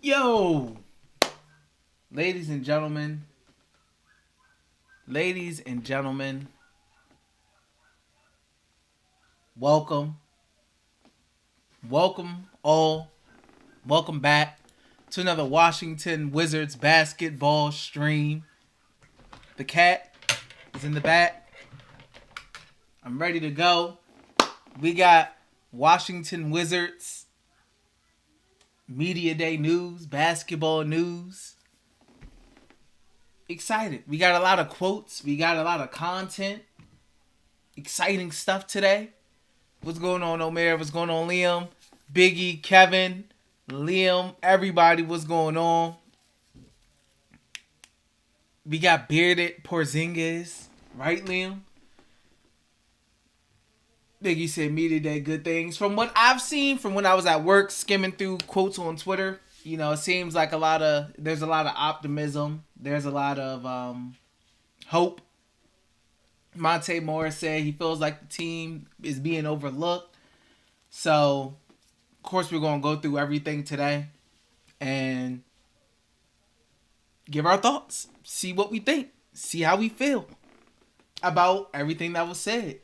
Yo, ladies and gentlemen, ladies and gentlemen, welcome, welcome all, welcome back to another Washington Wizards basketball stream. The cat is in the back. I'm ready to go. We got Washington Wizards Media Day news, basketball news. Excited. We got a lot of quotes. We got a lot of content. Exciting stuff today. What's going on, Omer? What's going on, Liam? Biggie, Kevin, Liam, everybody, what's going on? We got bearded Porzingis, right, Liam? Biggie said media day, good things. From what I've seen, from when I was at work skimming through quotes on Twitter, it seems like there's a lot of optimism. There's a lot of hope. Monte Morris said he feels like the team is being overlooked. So, of course, we're going to go through everything today and give our thoughts. See what we think. See how we feel about everything that was said.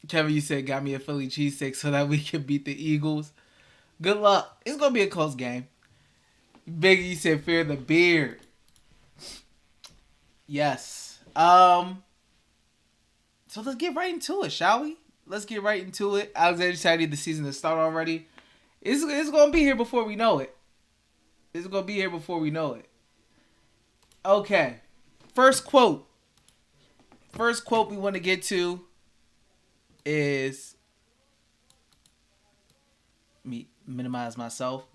Kevin, you said got me a Philly cheesesteak so that we can beat the Eagles. Good luck. It's going to be a close game. Biggie, you said fear the beard. Yes. So let's get right into it, shall we? Let's get right into it. Alexander said I need the season to start already. It's going to be here before we know it. It's going to be here before we know it. Okay. First quote we want to get to is... me minimize myself.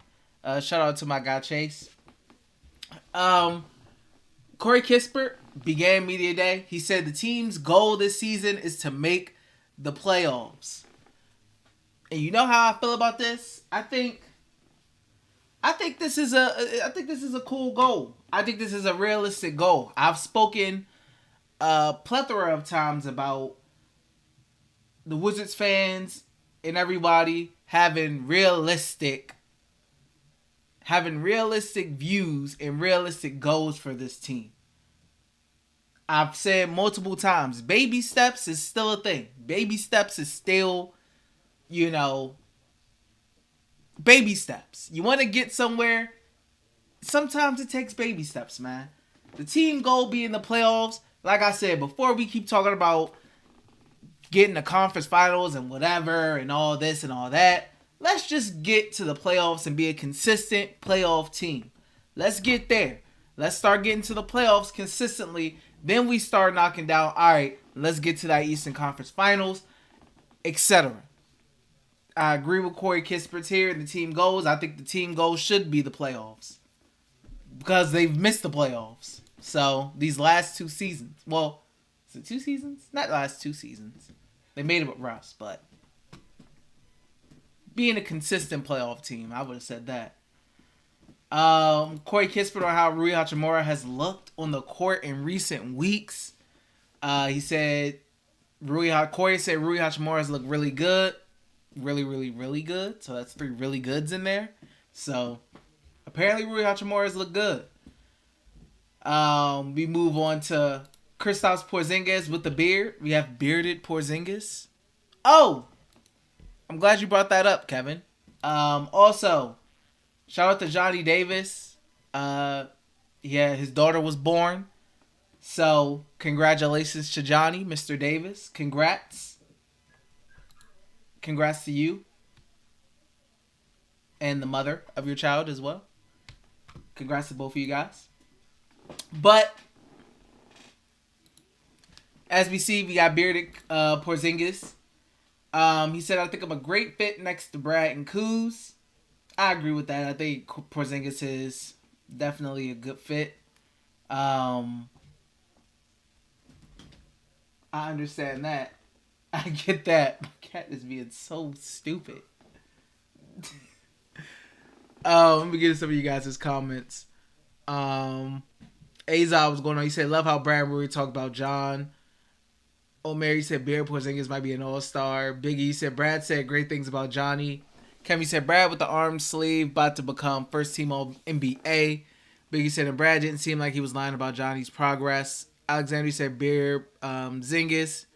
Shout out to my guy Chase. Corey Kispert began media day. He said the team's goal this season is to make the playoffs. And you know how I feel about this? I think this is a cool goal. I think this is a realistic goal. I've spoken a plethora of times about the Wizards fans and everybody having realistic views and realistic goals for this team. I've said multiple times, baby steps is still a thing. Baby steps is still, baby steps. You want to get somewhere, sometimes it takes baby steps, man. The team goal being the playoffs, like I said, before we keep talking about getting the conference finals and whatever and all this and all that, let's just get to the playoffs and be a consistent playoff team. Let's get there. Let's start getting to the playoffs consistently. Then we start knocking down, all right, let's get to that Eastern Conference Finals, etc. I agree with Corey Kispert's here and the team goals. I think the team goals should be the playoffs because they've missed the playoffs. So these last 2 seasons, well, is it 2 seasons? Not the last 2 seasons. They made it with Russ, but being a consistent playoff team, I would have said that. Corey Kispert on how Rui Hachimura has looked on the court in recent weeks. He said Corey said Rui Hachimura has looked really good. Really, really, really good. So that's 3 really goods in there. So apparently Rui Hachimura has looked good. We move on to Kristaps Porzingis with the beard. We have bearded Porzingis. Oh! I'm glad you brought that up, Kevin. Also, shout out to Johnny Davis. His daughter was born. So, congratulations to Johnny, Mr. Davis. Congrats. Congrats to you. And the mother of your child as well. Congrats to both of you guys. But, as we see, we got bearded Porzingis. He said, I think I'm a great fit next to Brad and Kuz. I agree with that. I think Porzingis is definitely a good fit. I understand that. I get that. My cat is being so stupid. Let me get some of you guys' comments. Azar was going on. He said, love how Brad Rui talked about John. O'Mary said Beard Porzingis might be an all-star. Biggie said Brad said great things about Johnny. Kevin said Brad with the arm sleeve about to become first team all NBA. Biggie said and Brad didn't seem like he was lying about Johnny's progress. Alexander said Beard Zingis.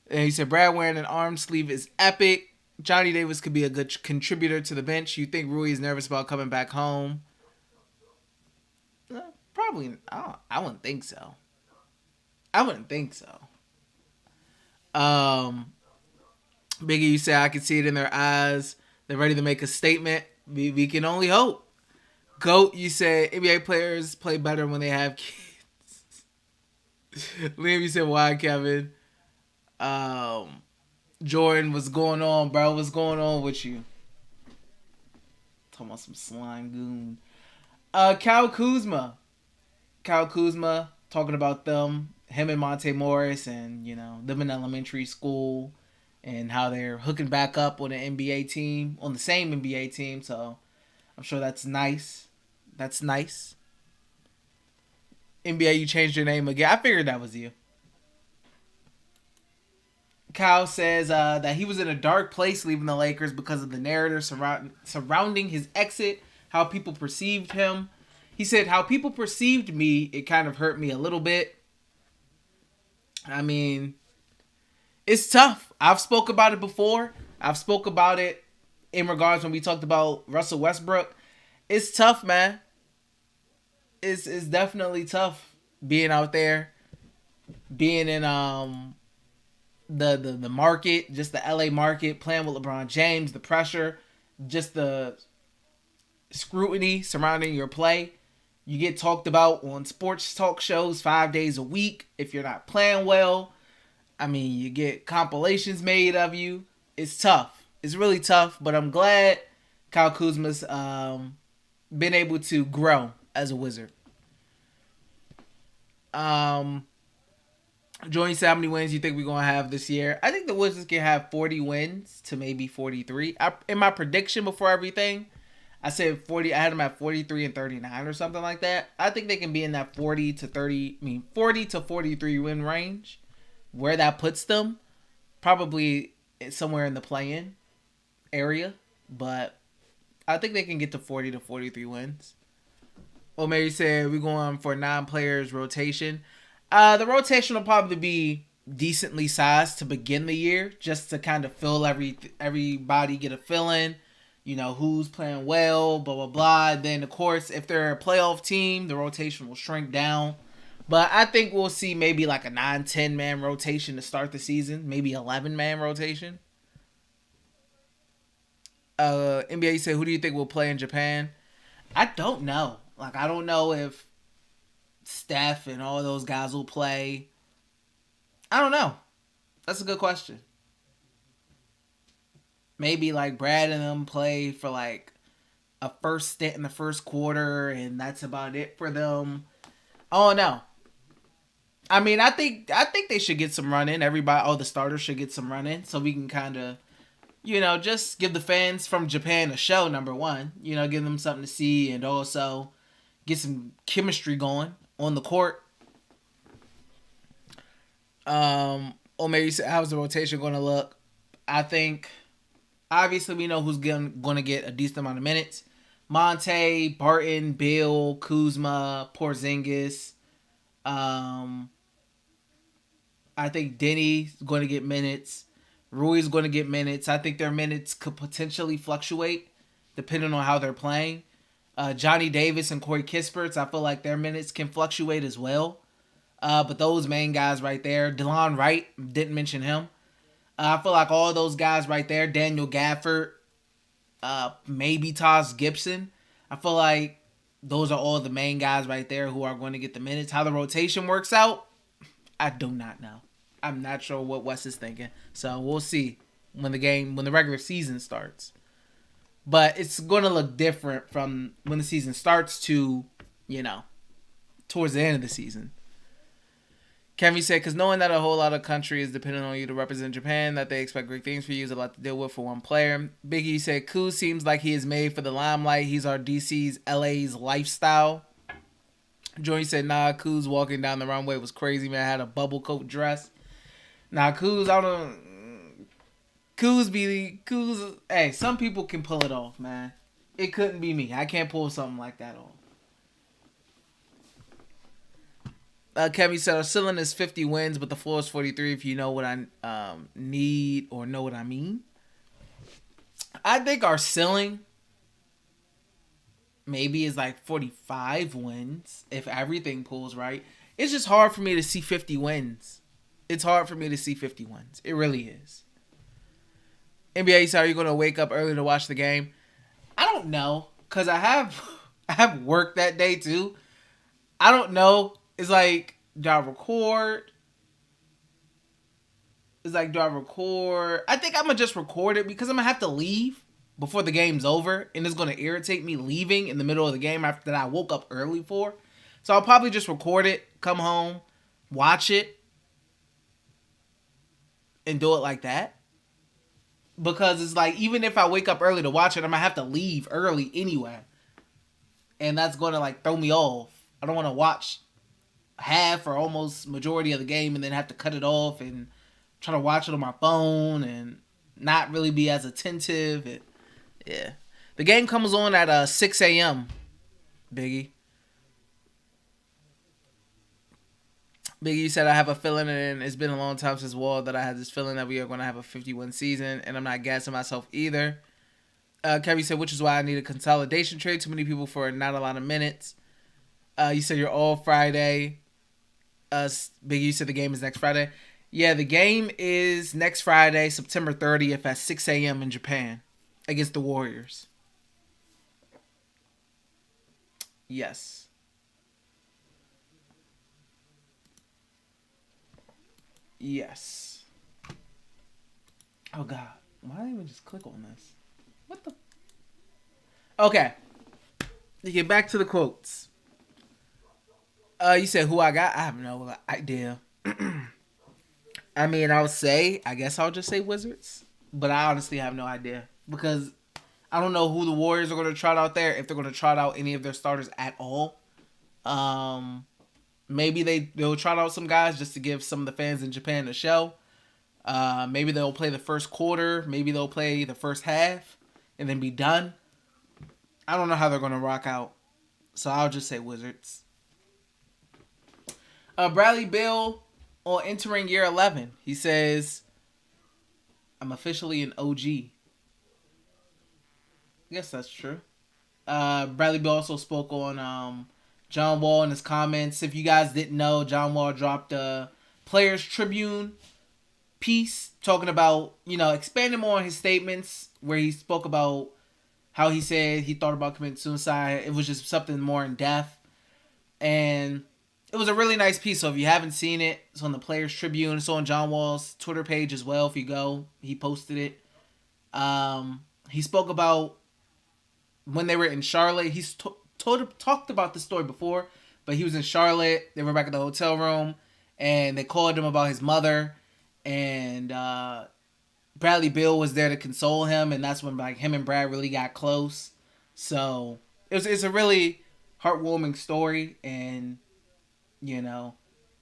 And he said Brad wearing an arm sleeve is epic. Johnny Davis could be a good contributor to the bench. You think Rui is nervous about coming back home? Probably. I wouldn't think so. I wouldn't think so. Biggie, you say I can see it in their eyes. They're ready to make a statement. We can only hope. Goat, you say NBA players play better when they have kids. Liam, you said why, Kevin? Jordan, what's going on, bro? What's going on with you? Talking about some slime goon. Kyle Kuzma talking about them, him and Monte Morris, and them in elementary school, and how they're hooking back up on the NBA team, on the same NBA team. So I'm sure that's nice. That's nice. NBA, you changed your name again. I figured that was you. Kyle says that he was in a dark place leaving the Lakers because of the narrative surrounding his exit, how people perceived him. He said, how people perceived me, it kind of hurt me a little bit. I mean, it's tough. I've spoke about it before. I've spoke about it in regards when we talked about Russell Westbrook. It's tough, man. It's definitely tough being out there, being in the market, just the LA market, playing with LeBron James, the pressure, just the scrutiny surrounding your play. You get talked about on sports talk shows 5 days a week if you're not playing well. I mean, you get compilations made of you. It's tough. It's really tough, but I'm glad Kyle Kuzma's been able to grow as a Wizard. Joey said, how many wins do you think we're going to have this year? I think the Wizards can have 40 wins to maybe 43. In my prediction before everything, I said 40. I had them at 43 and 39 or something like that. I think they can be in that 40 to 43 win range. Where that puts them, probably somewhere in the play-in area. But I think they can get to 40 to 43 wins. O'Mary said we're going for 9 players rotation. The rotation will probably be decently sized to begin the year, just to kind of fill everybody, get a fill in. Who's playing well, blah, blah, blah. Then, of course, if they're a playoff team, the rotation will shrink down. But I think we'll see maybe like a 9-10 man rotation to start the season. Maybe 11 man rotation. NBA said, who do you think will play in Japan? I don't know. I don't know if Steph and all those guys will play. I don't know. That's a good question. Maybe Brad and them play for a first stint in the first quarter, and that's about it for them. I don't know. I mean, I think they should get some run in. All the starters should get some run in, so we can kind of, just give the fans from Japan a show. Number one, give them something to see, and also get some chemistry going on the court. Maybe how's the rotation going to look? I think, obviously, we know who's going to get a decent amount of minutes. Monte, Barton, Bill, Kuzma, Porzingis. I think Denny's going to get minutes. Rui's going to get minutes. I think their minutes could potentially fluctuate depending on how they're playing. Johnny Davis and Corey Kispert's, I feel like their minutes can fluctuate as well. But those main guys right there, DeLon Wright, didn't mention him. I feel like all those guys right there, Daniel Gafford, maybe Taj Gibson. I feel like those are all the main guys right there who are going to get the minutes. How the rotation works out, I do not know. I'm not sure what Wes is thinking. So we'll see when the regular season starts. But it's going to look different from when the season starts to, towards the end of the season. Kevin said, because knowing that a whole lot of country is dependent on you to represent Japan, that they expect great things for you is a lot to deal with for one player. Biggie said, Kuz seems like he is made for the limelight. He's our DC's, LA's lifestyle. Joey said, nah, Kuz walking down the runway was crazy, man. Had a bubble coat dress. Nah, Kuz, I don't. Kuz. Hey, some people can pull it off, man. It couldn't be me. I can't pull something like that off. Kevin said our ceiling is 50 wins, but the floor is 43. If you know what I need or know what I mean, I think our ceiling maybe is like 45 wins if everything pulls right. It's just hard for me to see 50 wins. It's hard for me to see 50 wins. It really is. NBA, so are you going to wake up early to watch the game? I don't know, cause I have work that day too. I don't know. It's like, do I record? It's like, do I record? I think I'm gonna just record it because I'm gonna have to leave before the game's over, and it's gonna irritate me leaving in the middle of the game after that I woke up early for. So I'll probably just record it, come home, watch it, and do it like that. Because it's like, even if I wake up early to watch it, I'm gonna have to leave early anyway. And that's gonna like throw me off. I don't wanna watch half or almost majority of the game and then have to cut it off and try to watch it on my phone and not really be as attentive. Yeah. The game comes on at 6 a.m., Biggie. Biggie said, I have a feeling, and it's been a long time since Wall, that I had this feeling that we are going to have a 51 season, and I'm not gassing myself either. Kevin said, which is why I need a consolidation trade. Too many people for not a lot of minutes. You said you're all Friday. Biggie, you said the game is next Friday. Yeah, the game is next Friday, September 30th at 6 a.m. in Japan against the Warriors. Yes. Yes. Oh, God. Why didn't I even just click on this? What the? Okay. To get back to the quotes. You said who I got? I have no idea. I mean, I guess I'll just say Wizards. But I honestly have no idea. Because I don't know who the Warriors are going to trot out there. If they're going to trot out any of their starters at all. Maybe they'll trot out some guys just to give some of the fans in Japan a show. Maybe they'll play the first quarter. Maybe they'll play the first half. And then be done. I don't know how they're going to rock out. So I'll just say Wizards. Bradley Beal on entering year 11. He says, I'm officially an OG. I guess that's true. Bradley Beal also spoke on John Wall in his comments. If you guys didn't know, John Wall dropped a Players Tribune piece talking about, expanding more on his statements where he spoke about how he said he thought about committing suicide. It was just something more in depth. And it was a really nice piece. So if you haven't seen it, it's on the Players Tribune. It's on John Wall's Twitter page as well. If you go, he posted it. He spoke about when they were in Charlotte. He's talked about this story before, but he was in Charlotte. They were back at the hotel room, and they called him about his mother. And Bradley Beal was there to console him, and that's when him and Brad really got close. So it's a really heartwarming story, and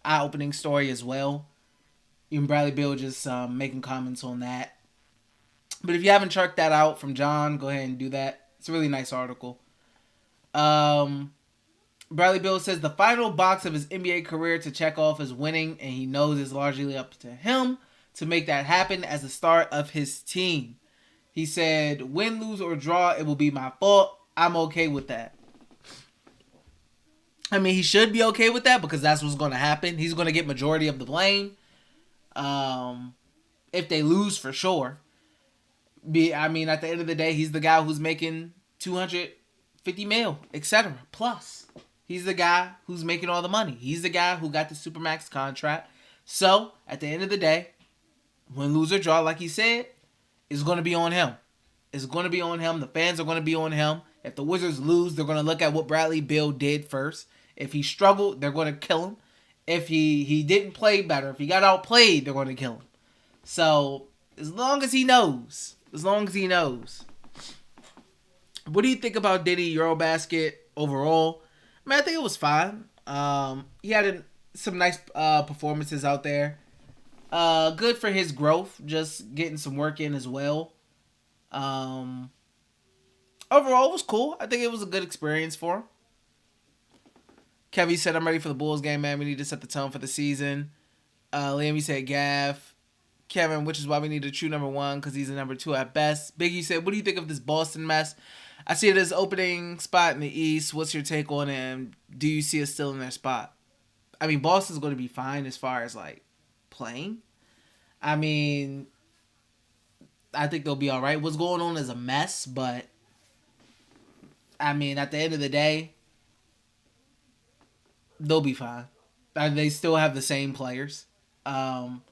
eye-opening story as well. Even Bradley Beal just making comments on that. But if you haven't checked that out from John, go ahead and do that. It's a really nice article. Bradley Beal says the final box of his NBA career to check off is winning, and he knows it's largely up to him to make that happen as the start of his team. He said, win, lose, or draw, it will be my fault. I'm okay with that. I mean, he should be okay with that because that's what's going to happen. He's going to get majority of the blame. If they lose, for sure. At the end of the day, he's the guy who's making $250 million, etc. Plus, he's the guy who's making all the money. He's the guy who got the Supermax contract. So, at the end of the day, win, lose, or draw, like he said, it's going to be on him. It's going to be on him. The fans are going to be on him. If the Wizards lose, they're going to look at what Bradley Beal did first. If he struggled, they're going to kill him. If he didn't play better, if he got outplayed, they're going to kill him. So, as long as he knows. What do you think about Diddy Eurobasket overall? I think it was fine. He had some nice performances out there. Good for his growth, just getting some work in as well. Um, Overall, it was cool. I think it was a good experience for him. Kevin said, "I'm ready for the Bulls game, man. We need to set the tone for the season." Liam said, "Gaff." Kevin, which is why we need a true number one because he's a number two at best. Biggie said, "What do you think of this Boston mess? I see it as opening spot in the East. What's your take on it? And do you see us still in their spot?" I mean, Boston's going to be fine as far as like playing. I mean, I think they'll be all right. What's going on is a mess, but I mean, at the end of the day, they'll be fine. They still have the same players. Um,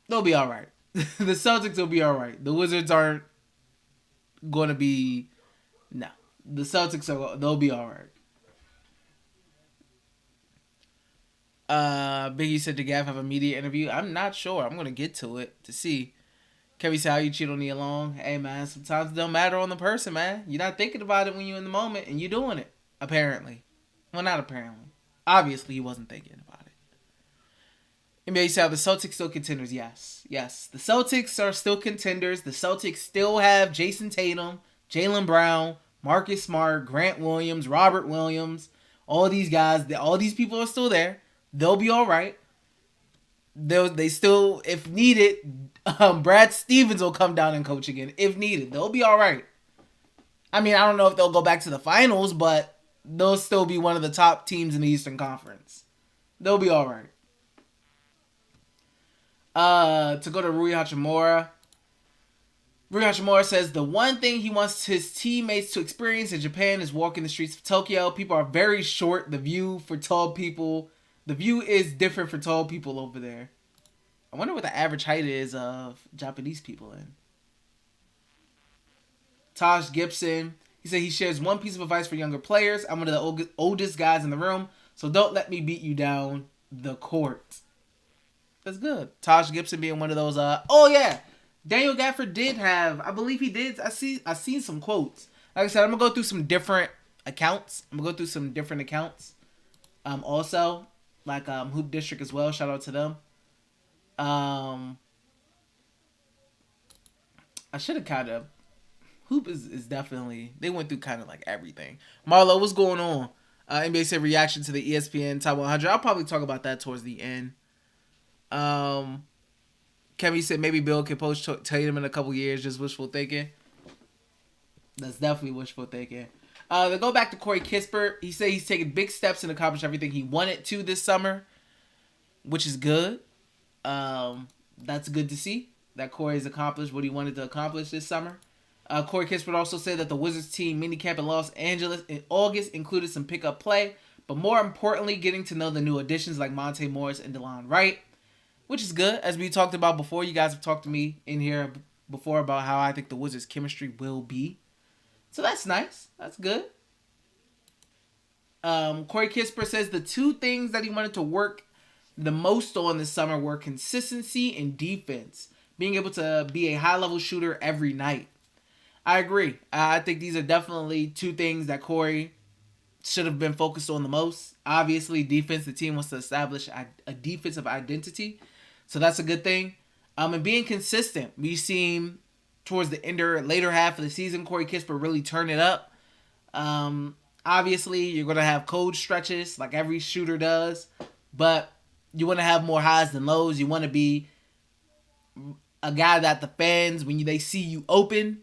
they'll be all right. The Celtics will be all right. The Wizards aren't going to be. No, the Celtics they'll be all right. Biggie said, "Did Gav have a media interview?" I'm not sure. I'm gonna get to it to see. Kevin said, "How you cheat on Nia Long?" Hey man, sometimes it don't matter on the person, man. You're not thinking about it when you're in the moment, and you're doing it. Apparently, well, not apparently. Obviously, he wasn't thinking about it. NBA said, "The Celtics still contenders?" Yes. The Celtics are still contenders. The Celtics still have Jason Tatum, Jaylen Brown, Marcus Smart, Grant Williams, Robert Williams. All these guys, all these people are still there. They'll be all right. They still, if needed, Brad Stevens will come down and coach again if needed. They'll be all right. I mean, I don't know if they'll go back to the finals, but they'll still be one of the top teams in the Eastern Conference. They'll be all right. To go to Rui Hachimura. Rui Hachimura says the one thing he wants his teammates to experience in Japan is walking the streets of Tokyo. People are very short. The view is different for tall people over there. I wonder what the average height is of Japanese people in. Taj Gibson. He said he shares one piece of advice for younger players. I'm one of the oldest guys in the room, so don't let me beat you down the court. That's good. Taj Gibson being one of those. Oh yeah, Daniel Gafford did have. I believe he did. I seen some quotes. Like I said, I'm gonna go through some different accounts. Also, like Hoop District as well. Shout out to them. I should have kind of. Hoop is definitely. They went through kind of like everything. Marlo, what's going on? NBA said reaction to the ESPN Top 100. I'll probably talk about that towards the end. Kevin said maybe Bill can poach Tatum in a couple years. Just wishful thinking. That's definitely wishful thinking. They go back to Corey Kispert. He said he's taken big steps and accomplished everything he wanted to this summer, which is good. That's good to see that Corey's accomplished what he wanted to accomplish this summer. Corey Kispert also said that the Wizards team minicamp in Los Angeles in August included some pickup play, but more importantly, getting to know the new additions like Monte Morris and DeLon Wright, which is good. As we talked about before, you guys have talked to me in here before about how I think the Wizards' chemistry will be. So that's nice. That's good. Corey Kispert says the two things that he wanted to work the most on this summer were consistency and defense. Being able to be a high-level shooter every night. I agree. I think these are definitely two things that Corey should have been focused on the most. Obviously, defense, the team wants to establish a defensive identity. So that's a good thing. And being consistent. We've seen towards the later half of the season, Corey Kispert really turn it up. Obviously, you're going to have cold stretches like every shooter does. But you want to have more highs than lows. You want to be a guy that the fans, when they see you open,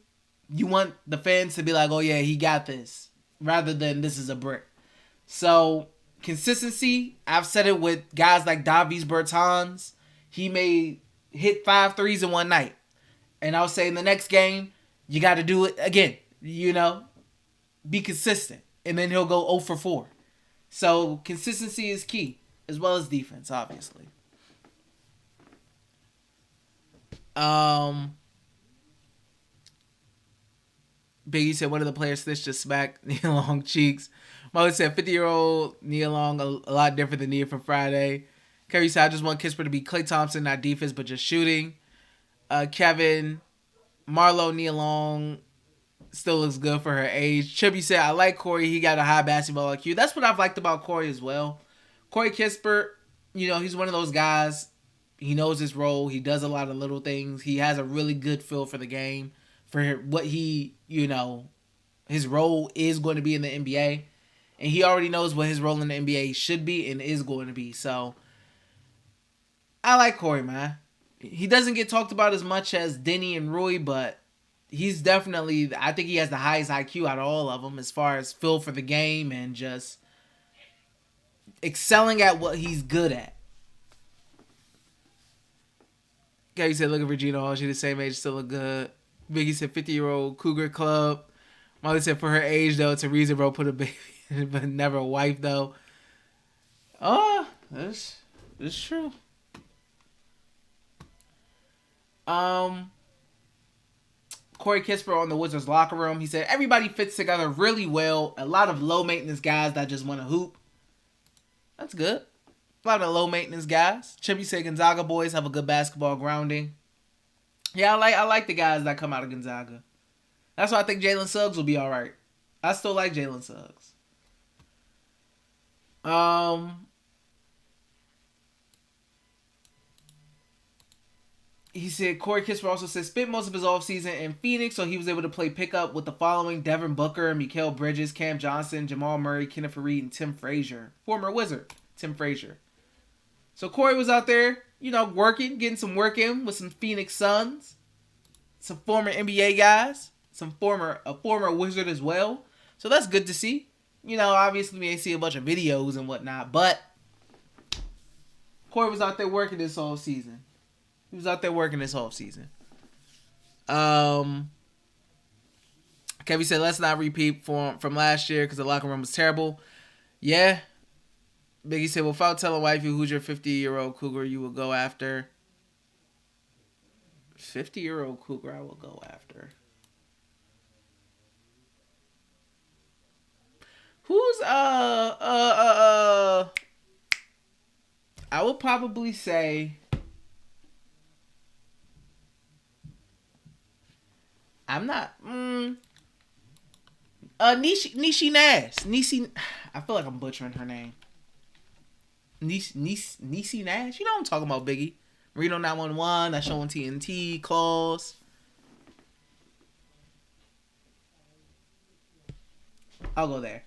you want the fans to be like, oh yeah, he got this, rather than this is a brick. So, consistency, I've said it with guys like Davis Bertans. He may hit 5 threes in one night. And I'll say in the next game, you got to do it again. Be consistent. And then he'll go 0 for 4. So, consistency is key, as well as defense, obviously. Biggie said one of the players snitched to smack Nia Long cheeks. Mo said 50-year-old Nia Long a lot different than Nia from Friday. Kerry said I just want Kispert to be Klay Thompson, not defense, but just shooting. Kevin, Marlo Nia Long still looks good for her age. Chippy said I like Corey. He got a high basketball IQ. That's what I've liked about Corey as well. Corey Kispert, he's one of those guys. He knows his role. He does a lot of little things. He has a really good feel for the game, for what he, his role is going to be in the NBA. And he already knows what his role in the NBA should be and is going to be. So, I like Corey, man. He doesn't get talked about as much as Denny and Rui, but he's definitely, I think he has the highest IQ out of all of them as far as feel for the game and just excelling at what he's good at. Gabby said, look at Regina Hall. She's the same age, still look good. Biggie said, 50-year-old Cougar Club. Molly said, for her age, though, it's a reason, bro, put a baby but never a wife, though. Oh, that's true. Corey Kispert on the Wizards locker room. He said, everybody fits together really well. A lot of low-maintenance guys that just want to hoop. That's good. A lot of low-maintenance guys. Chippy said Gonzaga boys have a good basketball grounding. Yeah, I like the guys that come out of Gonzaga. That's why I think Jalen Suggs will be all right. I still like Jalen Suggs. He said Corey Kispert also said spent most of his offseason in Phoenix, so he was able to play pickup with the following: Devin Booker, Mikal Bridges, Cam Johnson, Jamal Murray, Kenneth Faried, and Tim Frazier. Former Wizard, Tim Frazier. So Corey was out there, working, getting some work in with some Phoenix Suns, some former NBA guys, a former Wizard as well. So that's good to see. Obviously we ain't see a bunch of videos and whatnot, but Corey was out there working this whole season. He was out there working this whole season. Kevin said, let's not repeat from last year because the locker room was terrible. Yeah. Biggie said, without telling wifey who's your 50-year-old Cougar you will go after. 50-year-old Cougar I will go after. Who's, I would probably say, I'm not. Nishi Nash. I feel like I'm butchering her name. Niecy Nash. You know what I'm talking about, Biggie. Reno 911. That's showing TNT. Claws. I'll go there.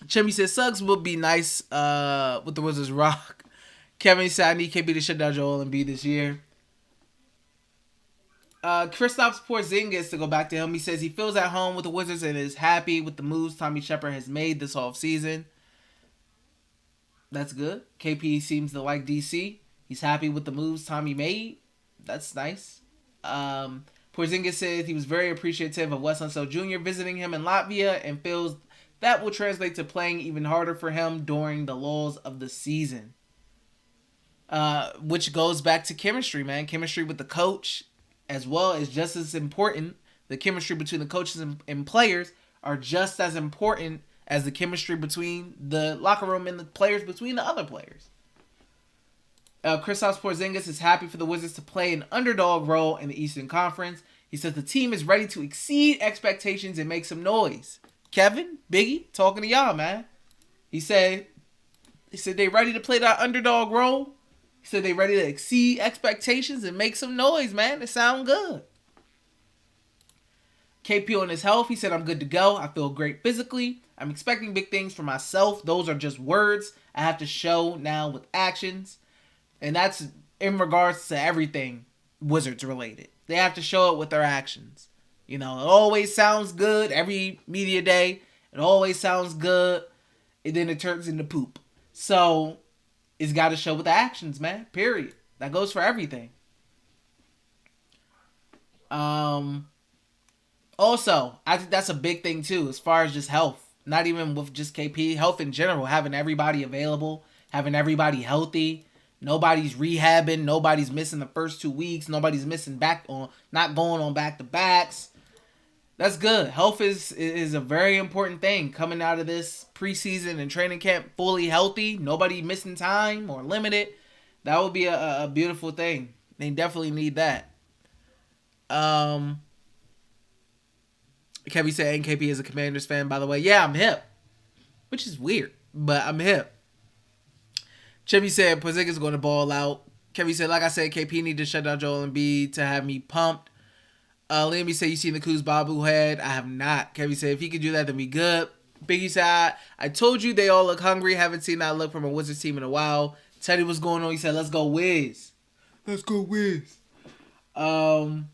Chimmy said Suggs would be nice with the Wizards rock. Kevin said I need KP to shut down Joel Embiid this year. Kristaps Porzingis, to go back to him, he says he feels at home with the Wizards and is happy with the moves Tommy Shepard has made this offseason. That's good. KP seems to like DC. He's happy with the moves Tommy made. That's nice. Porzingis said he was very appreciative of Wes Unseld Jr. visiting him in Latvia and feels that will translate to playing even harder for him during the lulls of the season. Which goes back to chemistry, man. Chemistry with the coach as well is just as important. The chemistry between the coaches and players are just as important as the chemistry between the locker room and the players between the other players. Kristaps Porzingis is happy for the Wizards to play an underdog role in the Eastern Conference. He says the team is ready to exceed expectations and make some noise. Kevin, Biggie, talking to y'all, man. He said they ready to play that underdog role. He said they ready to exceed expectations and make some noise, man. It sound good. KP on his health, he said, I'm good to go. I feel great physically. I'm expecting big things for myself. Those are just words I have to show now with actions. And that's in regards to everything Wizards related. They have to show it with their actions. It always sounds good every media day. It always sounds good. And then it turns into poop. So it's got to show with the actions, man. Period. That goes for everything. Also, I think that's a big thing too, as far as just health. Not even with just KP, health in general. Having everybody available, having everybody healthy. Nobody's rehabbing. Nobody's missing the first 2 weeks. Nobody's missing not going on back-to-backs. That's good. Health is a very important thing. Coming out of this preseason and training camp fully healthy, nobody missing time or limited. That would be a beautiful thing. They definitely need that. Kevin said NKP is a Commanders fan, by the way. Yeah, I'm hip. Which is weird, but I'm hip. Chevy said Porzingis going to ball out. Kevin said, like I said, KP need to shut down Joel Embiid to have me pumped. Liam said, you seen the Kuz bobblehead? I have not. Kevin said, if he could do that, then we good. Biggie said, I told you they all look hungry. Haven't seen that look from a Wizards team in a while. Teddy was going on. He said, let's go Wiz. Let's go Wiz. Kyle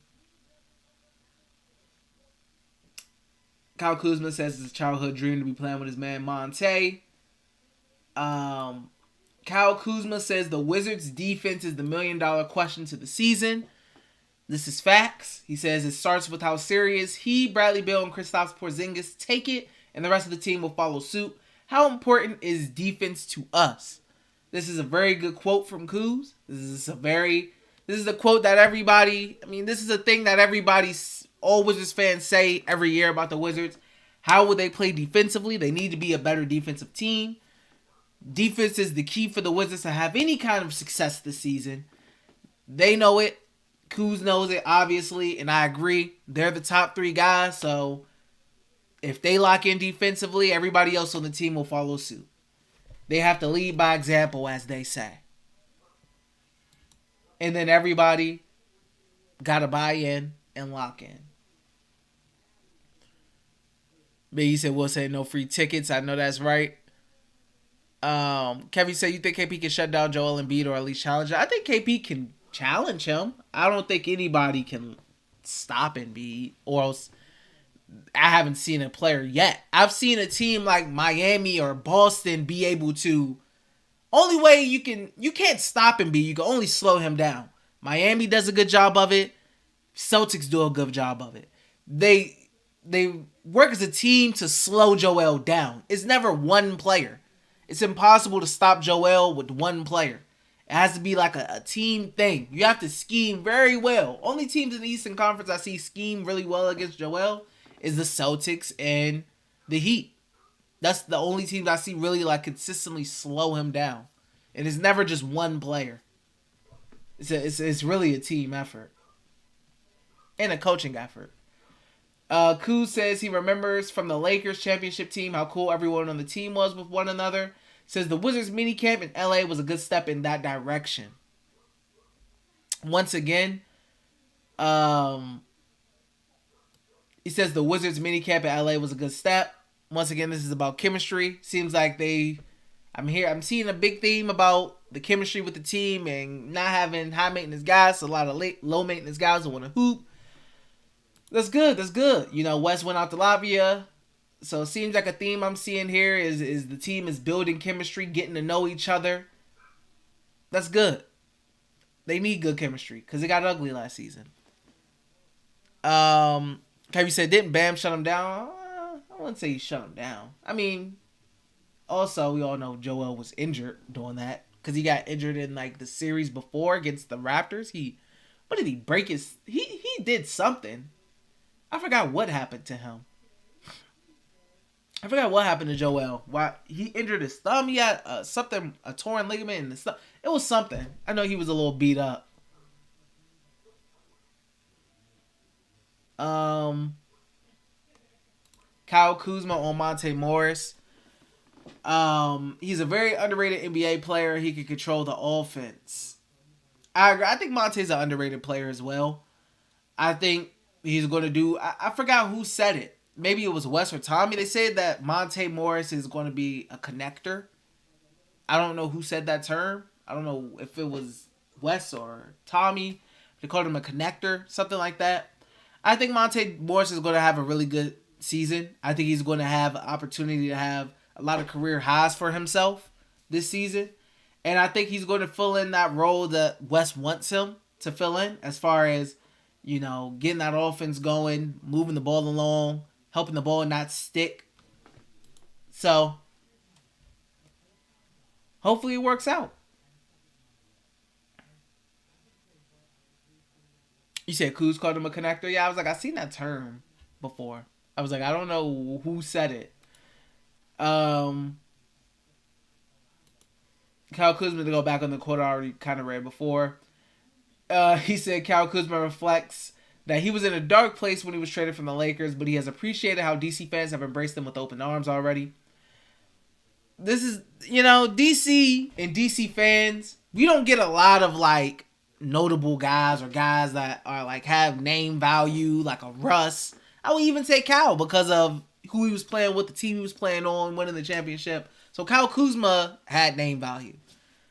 Kuzma says it's a childhood dream to be playing with his man Monte. Kyle Kuzma says the Wizards' defense is the $1 million question to the season. This is facts. He says it starts with how serious he, Bradley Beal, and Kristaps Porzingis take it, and the rest of the team will follow suit. How important is defense to us? This is a very good quote from Kuz. This is a quote that everybody, this is a thing that all Wizards fans say every year about the Wizards. How will they play defensively? They need to be a better defensive team. Defense is the key for the Wizards to have any kind of success this season. They know it. Kuz knows it, obviously, and I agree. They're the top 3 guys, so if they lock in defensively, everybody else on the team will follow suit. They have to lead by example, as they say. And then everybody got to buy in and lock in. Biggie said, we'll say no free tickets. I know that's right. Kevin said, you think KP can shut down Joel Embiid or at least challenge him? I think KP can challenge him. I don't think anybody can stop Embiid, or else I haven't seen a player yet. I've seen a team like Miami or Boston be able to. Only way you can't stop Embiid. You can only slow him down. Miami does a good job of it. Celtics do a good job of it. They work as a team to slow Joel down. It's never one player. It's impossible to stop Joel with one player. It has to be like a team thing. You have to scheme very well. Only teams in the Eastern Conference I see scheme really well against Joel is the Celtics and the Heat. That's the only teams I see really like consistently slow him down. And it's never just one player. It's really a team effort. And a coaching effort. Kuz says he remembers from the Lakers championship team how cool everyone on the team was with one another. Says the Wizards minicamp in LA was a good step in that direction. Once again, he says the Wizards minicamp in LA was a good step. Once again, this is about chemistry. Seems like I'm seeing a big theme about the chemistry with the team and not having high maintenance guys. A lot of low maintenance guys who want to hoop. That's good. West went out to Latvia. So it seems like a theme I'm seeing here is the team is building chemistry, getting to know each other. That's good. They need good chemistry because it got ugly last season. Kyrie said, didn't Bam shut him down? I wouldn't say he shut him down. Also, we all know Joel was injured doing that because he got injured in like the series before against the Raptors. What did he break his? He did something. I forgot what happened to him. I forgot what happened to Joel. Why he injured his thumb? He had a torn ligament in his thumb. It was something. I know he was a little beat up. Kyle Kuzma on Monte Morris. He's a very underrated NBA player. He can control the offense. I agree. I think Monte's an underrated player as well. I think he's going to do. I forgot who said it. Maybe it was Wes or Tommy. They said that Monte Morris is going to be a connector. I don't know who said that term. I don't know if it was Wes or Tommy. They called him a connector, something like that. I think Monte Morris is going to have a really good season. I think he's going to have an opportunity to have a lot of career highs for himself this season. And I think he's going to fill in that role that Wes wants him to fill in as far as, getting that offense going, moving the ball along, helping the ball not stick. So, hopefully it works out. You said Kuz called him a connector? Yeah, I was like, I've seen that term before. I was like, I don't know who said it. Kyle Kuzma, to go back on the quote I already kind of read before. He said Kyle Kuzma reflects that he was in a dark place when he was traded from the Lakers, but he has appreciated how DC fans have embraced him with open arms already. this is, DC and DC fans, we don't get a lot of like notable guys or guys that are like have name value, like a Russ. I would even say Cal because of who he was playing with, the team he was playing on, winning the championship. So Kyle Kuzma had name value.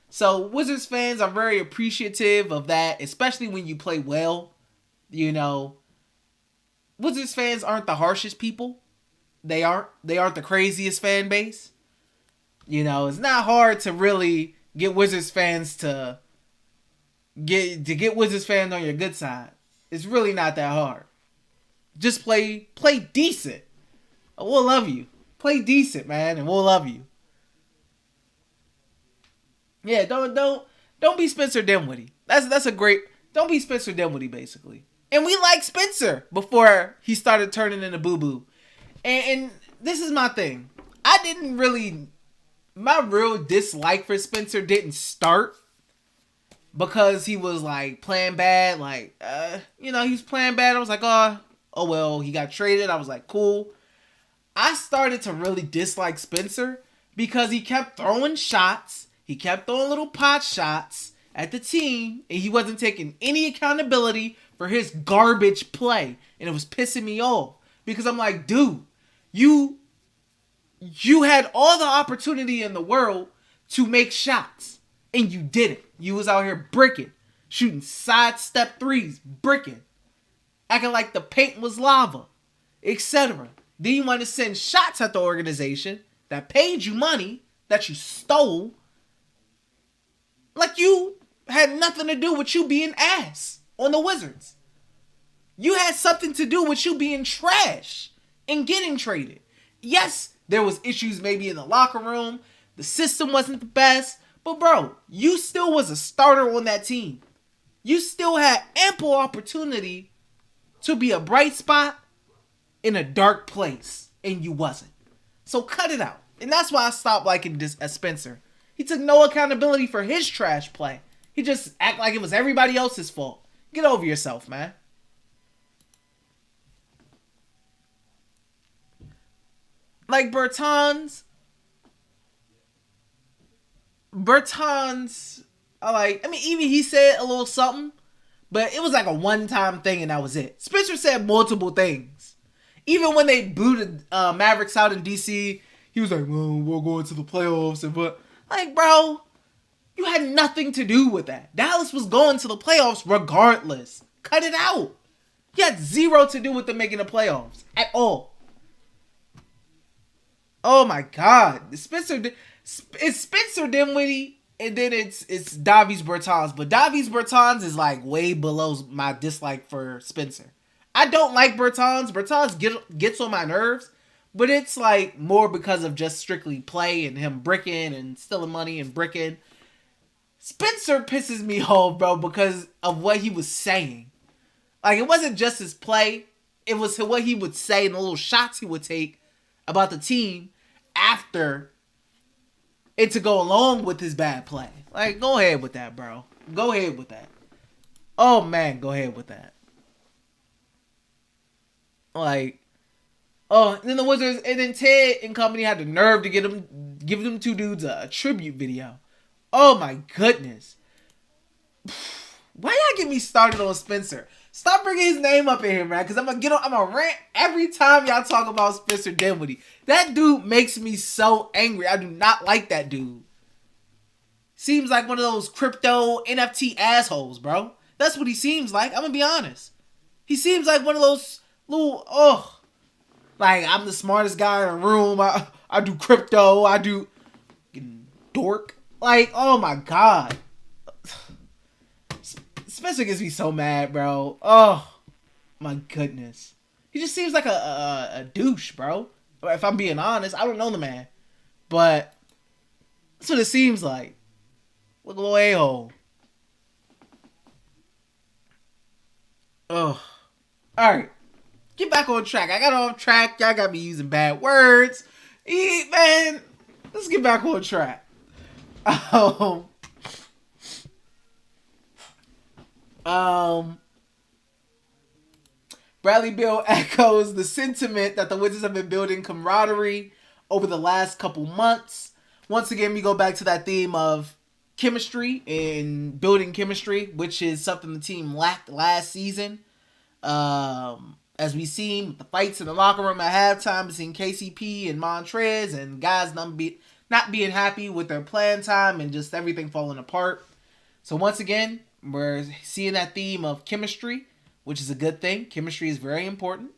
So Wizards fans are very appreciative of that, especially when you play well. Wizards fans aren't the harshest people. They aren't the craziest fan base. It's not hard to really get Wizards fans to get Wizards fans on your good side. It's really not that hard. Just play decent. We'll love you. Play decent, man, and we'll love you. Yeah, don't be Spencer Dinwiddie. That's a great. Don't be Spencer Dinwiddie, basically. And we liked Spencer before he started turning into boo boo. And this is my thing. My real dislike for Spencer didn't start because he was like playing bad. Like, he was playing bad. I was like, oh well, he got traded. I was like, cool. I started to really dislike Spencer because he kept throwing shots. He kept throwing little pot shots at the team, and he wasn't taking any accountability for his garbage play. And it was pissing me off because I'm like, dude, you had all the opportunity in the world to make shots, and you didn't. You was out here bricking, shooting sidestep threes, bricking, acting like the paint was lava, etc. Then you want to send shots at the organization that paid you money that you stole, like you had nothing to do with you being ass on the Wizards. You had something to do with you being trash and getting traded. Yes, there was issues maybe in the locker room. The system wasn't the best. But bro, you still was a starter on that team. You still had ample opportunity to be a bright spot in a dark place. And you wasn't. So cut it out. And that's why I stopped liking this Spencer. He took no accountability for his trash play. He just act like it was everybody else's fault. Get over yourself, man. Like Bertans, even he said a little something, but it was like a one-time thing and that was it. Spencer said multiple things. Even when they blew the Mavericks out in DC, he was like, well, we're going to the playoffs. But like, bro, you had nothing to do with that. Dallas was going to the playoffs regardless. Cut it out. You had zero to do with them making the playoffs at all. Oh my God. It's Spencer Dinwiddie, and then it's Davis Bertans. But Davis Bertans is like way below my dislike for Spencer. I don't like Bertans. Bertans gets on my nerves, but it's like more because of just strictly play and him bricking and stealing money and bricking. Spencer pisses me off, bro, because of what he was saying. Like, it wasn't just his play. It was what he would say and the little shots he would take about the team after it to go along with his bad play. Like, go ahead with that, bro. Go ahead with that. Oh, man, go ahead with that. Like, and then the Wizards, and then Ted and company had the nerve to give them two dudes a tribute video. Oh, my goodness. Why y'all get me started on Spencer? Stop bringing his name up in here, man, because I'm gonna rant every time y'all talk about Spencer Dinwiddie. That dude makes me so angry. I do not like that dude. Seems like one of those crypto NFT assholes, bro. That's what he seems like. I'm gonna be honest. He seems like one of those little, like, I'm the smartest guy in the room. I do crypto. I do dork. Like, oh my God. Spencer gets me so mad, bro. Oh, my goodness. He just seems like a douche, bro. If I'm being honest, I don't know the man. But that's what it seems like. Look, a little a-hole. Oh. Alright. Get back on track. I got off track. Y'all got me using bad words. Man, let's get back on track. Bradley Beal echoes the sentiment that the Wizards have been building camaraderie over the last couple months, once again, we go back to that theme of chemistry and building chemistry, which is something the team lacked last season. As we seen with the fights in the locker room at halftime between KCP and Montrez, and guys not being happy with their playing time and just everything falling apart. So once again, we're seeing that theme of chemistry, which is a good thing. Chemistry is very important.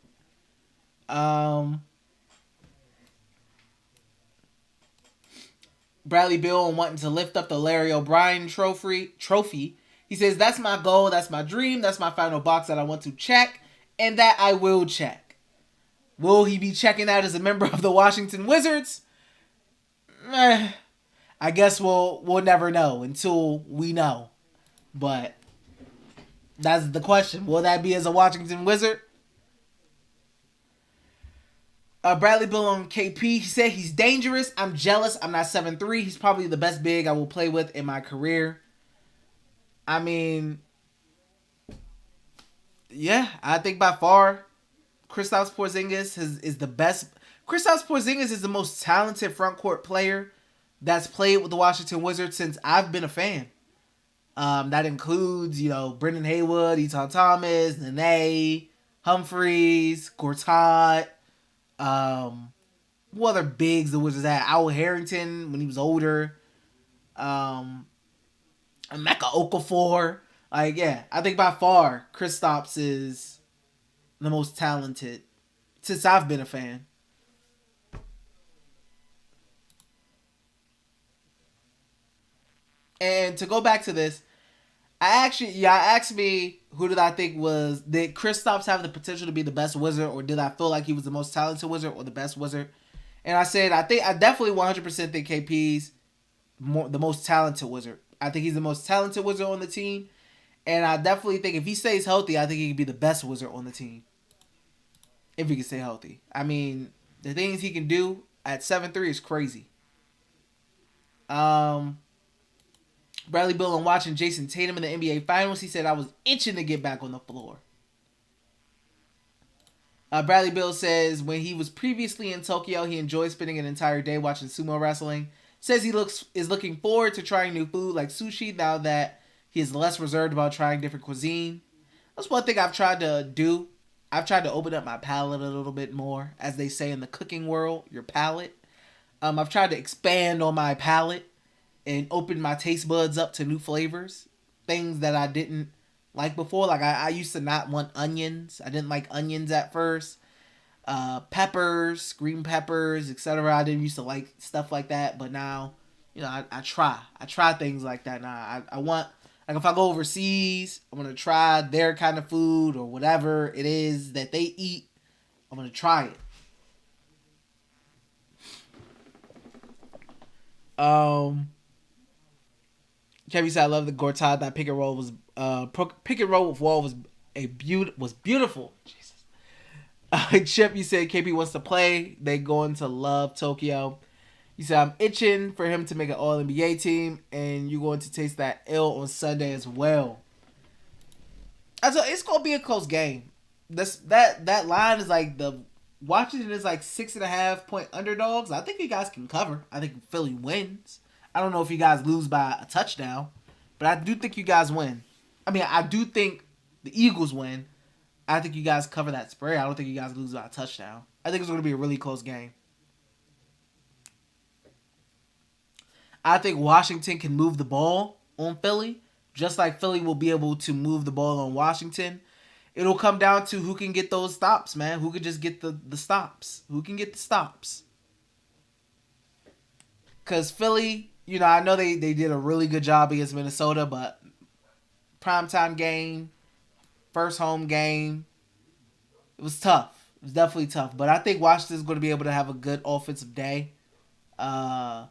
Bradley Beal wanting to lift up the Larry O'Brien trophy. He says, that's my goal, that's my dream, that's my final box that I want to check, and that I will check. Will he be checking that as a member of the Washington Wizards? I guess we'll never know until we know. But that's the question. Will that be as a Washington Wizard? Bradley Beal on KP. He said he's dangerous. I'm jealous. I'm not 7'3". He's probably the best big I will play with in my career. I mean, yeah, I think by far Kristaps Porzingis is the best. Kristaps Porzingis is the most talented front court player that's played with the Washington Wizards since I've been a fan. That includes, Brendan Haywood, Eton Thomas, Nene, Humphreys, Gortat. What other bigs the Wizards had? Al Harrington when he was older. Mecca Okafor. I think by far Kristaps is the most talented since I've been a fan. And to go back to this, I asked me who did I think did Kristaps have the potential to be the best Wizard, or did I feel like he was the most talented Wizard or the best Wizard? And I said I definitely 100% think KP's the most talented Wizard. I think he's the most talented Wizard on the team, and I definitely think if he stays healthy, I think he can be the best Wizard on the team. If he can stay healthy, I mean the things he can do at 7'3" is crazy. Bradley Beal and watching Jason Tatum in the NBA Finals, he said, I was itching to get back on the floor. Bradley Beal says when he was previously in Tokyo, he enjoyed spending an entire day watching sumo wrestling. Says he is looking forward to trying new food like sushi now that he is less reserved about trying different cuisine. That's one thing I've tried to do. I've tried to open up my palate a little bit more, as they say in the cooking world, your palate. I've tried to expand on my palate and open my taste buds up to new flavors. Things that I didn't like before. Like I used to not want onions. I didn't like onions at first. Peppers, green peppers, etc. I didn't used to like stuff like that. But now, I try. I try things like that now. I want, like if I go overseas, I'm going to try their kind of food or whatever it is that they eat. I'm going to try it. Kevin said, "I love the Gortat. That pick and roll with Wall was beautiful." Jesus. Chip, you said KP wants to play. They going to love Tokyo. You said I'm itching for him to make an All NBA team, and you're going to taste that L on Sunday as well. It's gonna be a close game. That line is like Washington is like 6.5 point underdogs. I think you guys can cover. I think Philly wins. I don't know if you guys lose by a touchdown, but I do think you guys win. I mean, I do think the Eagles win. I think you guys cover that spread. I don't think you guys lose by a touchdown. I think it's going to be a really close game. I think Washington can move the ball on Philly, just like Philly will be able to move the ball on Washington. It'll come down to who can get those stops, man. Who can just get the stops. Who can get the stops. Because Philly, I know they did a really good job against Minnesota, but primetime game, first home game, it was tough. It was definitely tough. But I think Washington's going to be able to have a good offensive day. I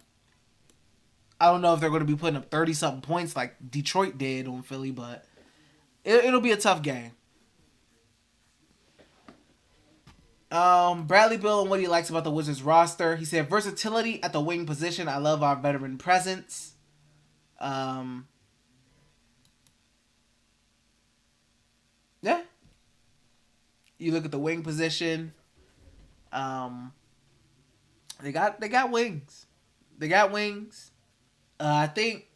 don't know if they're going to be putting up 30-something points like Detroit did on Philly, but it'll be a tough game. Bradley Beal and what he likes about the Wizards roster. He said versatility at the wing position. I love our veteran presence. Yeah. You look at the wing position. They got wings. They got wings. I think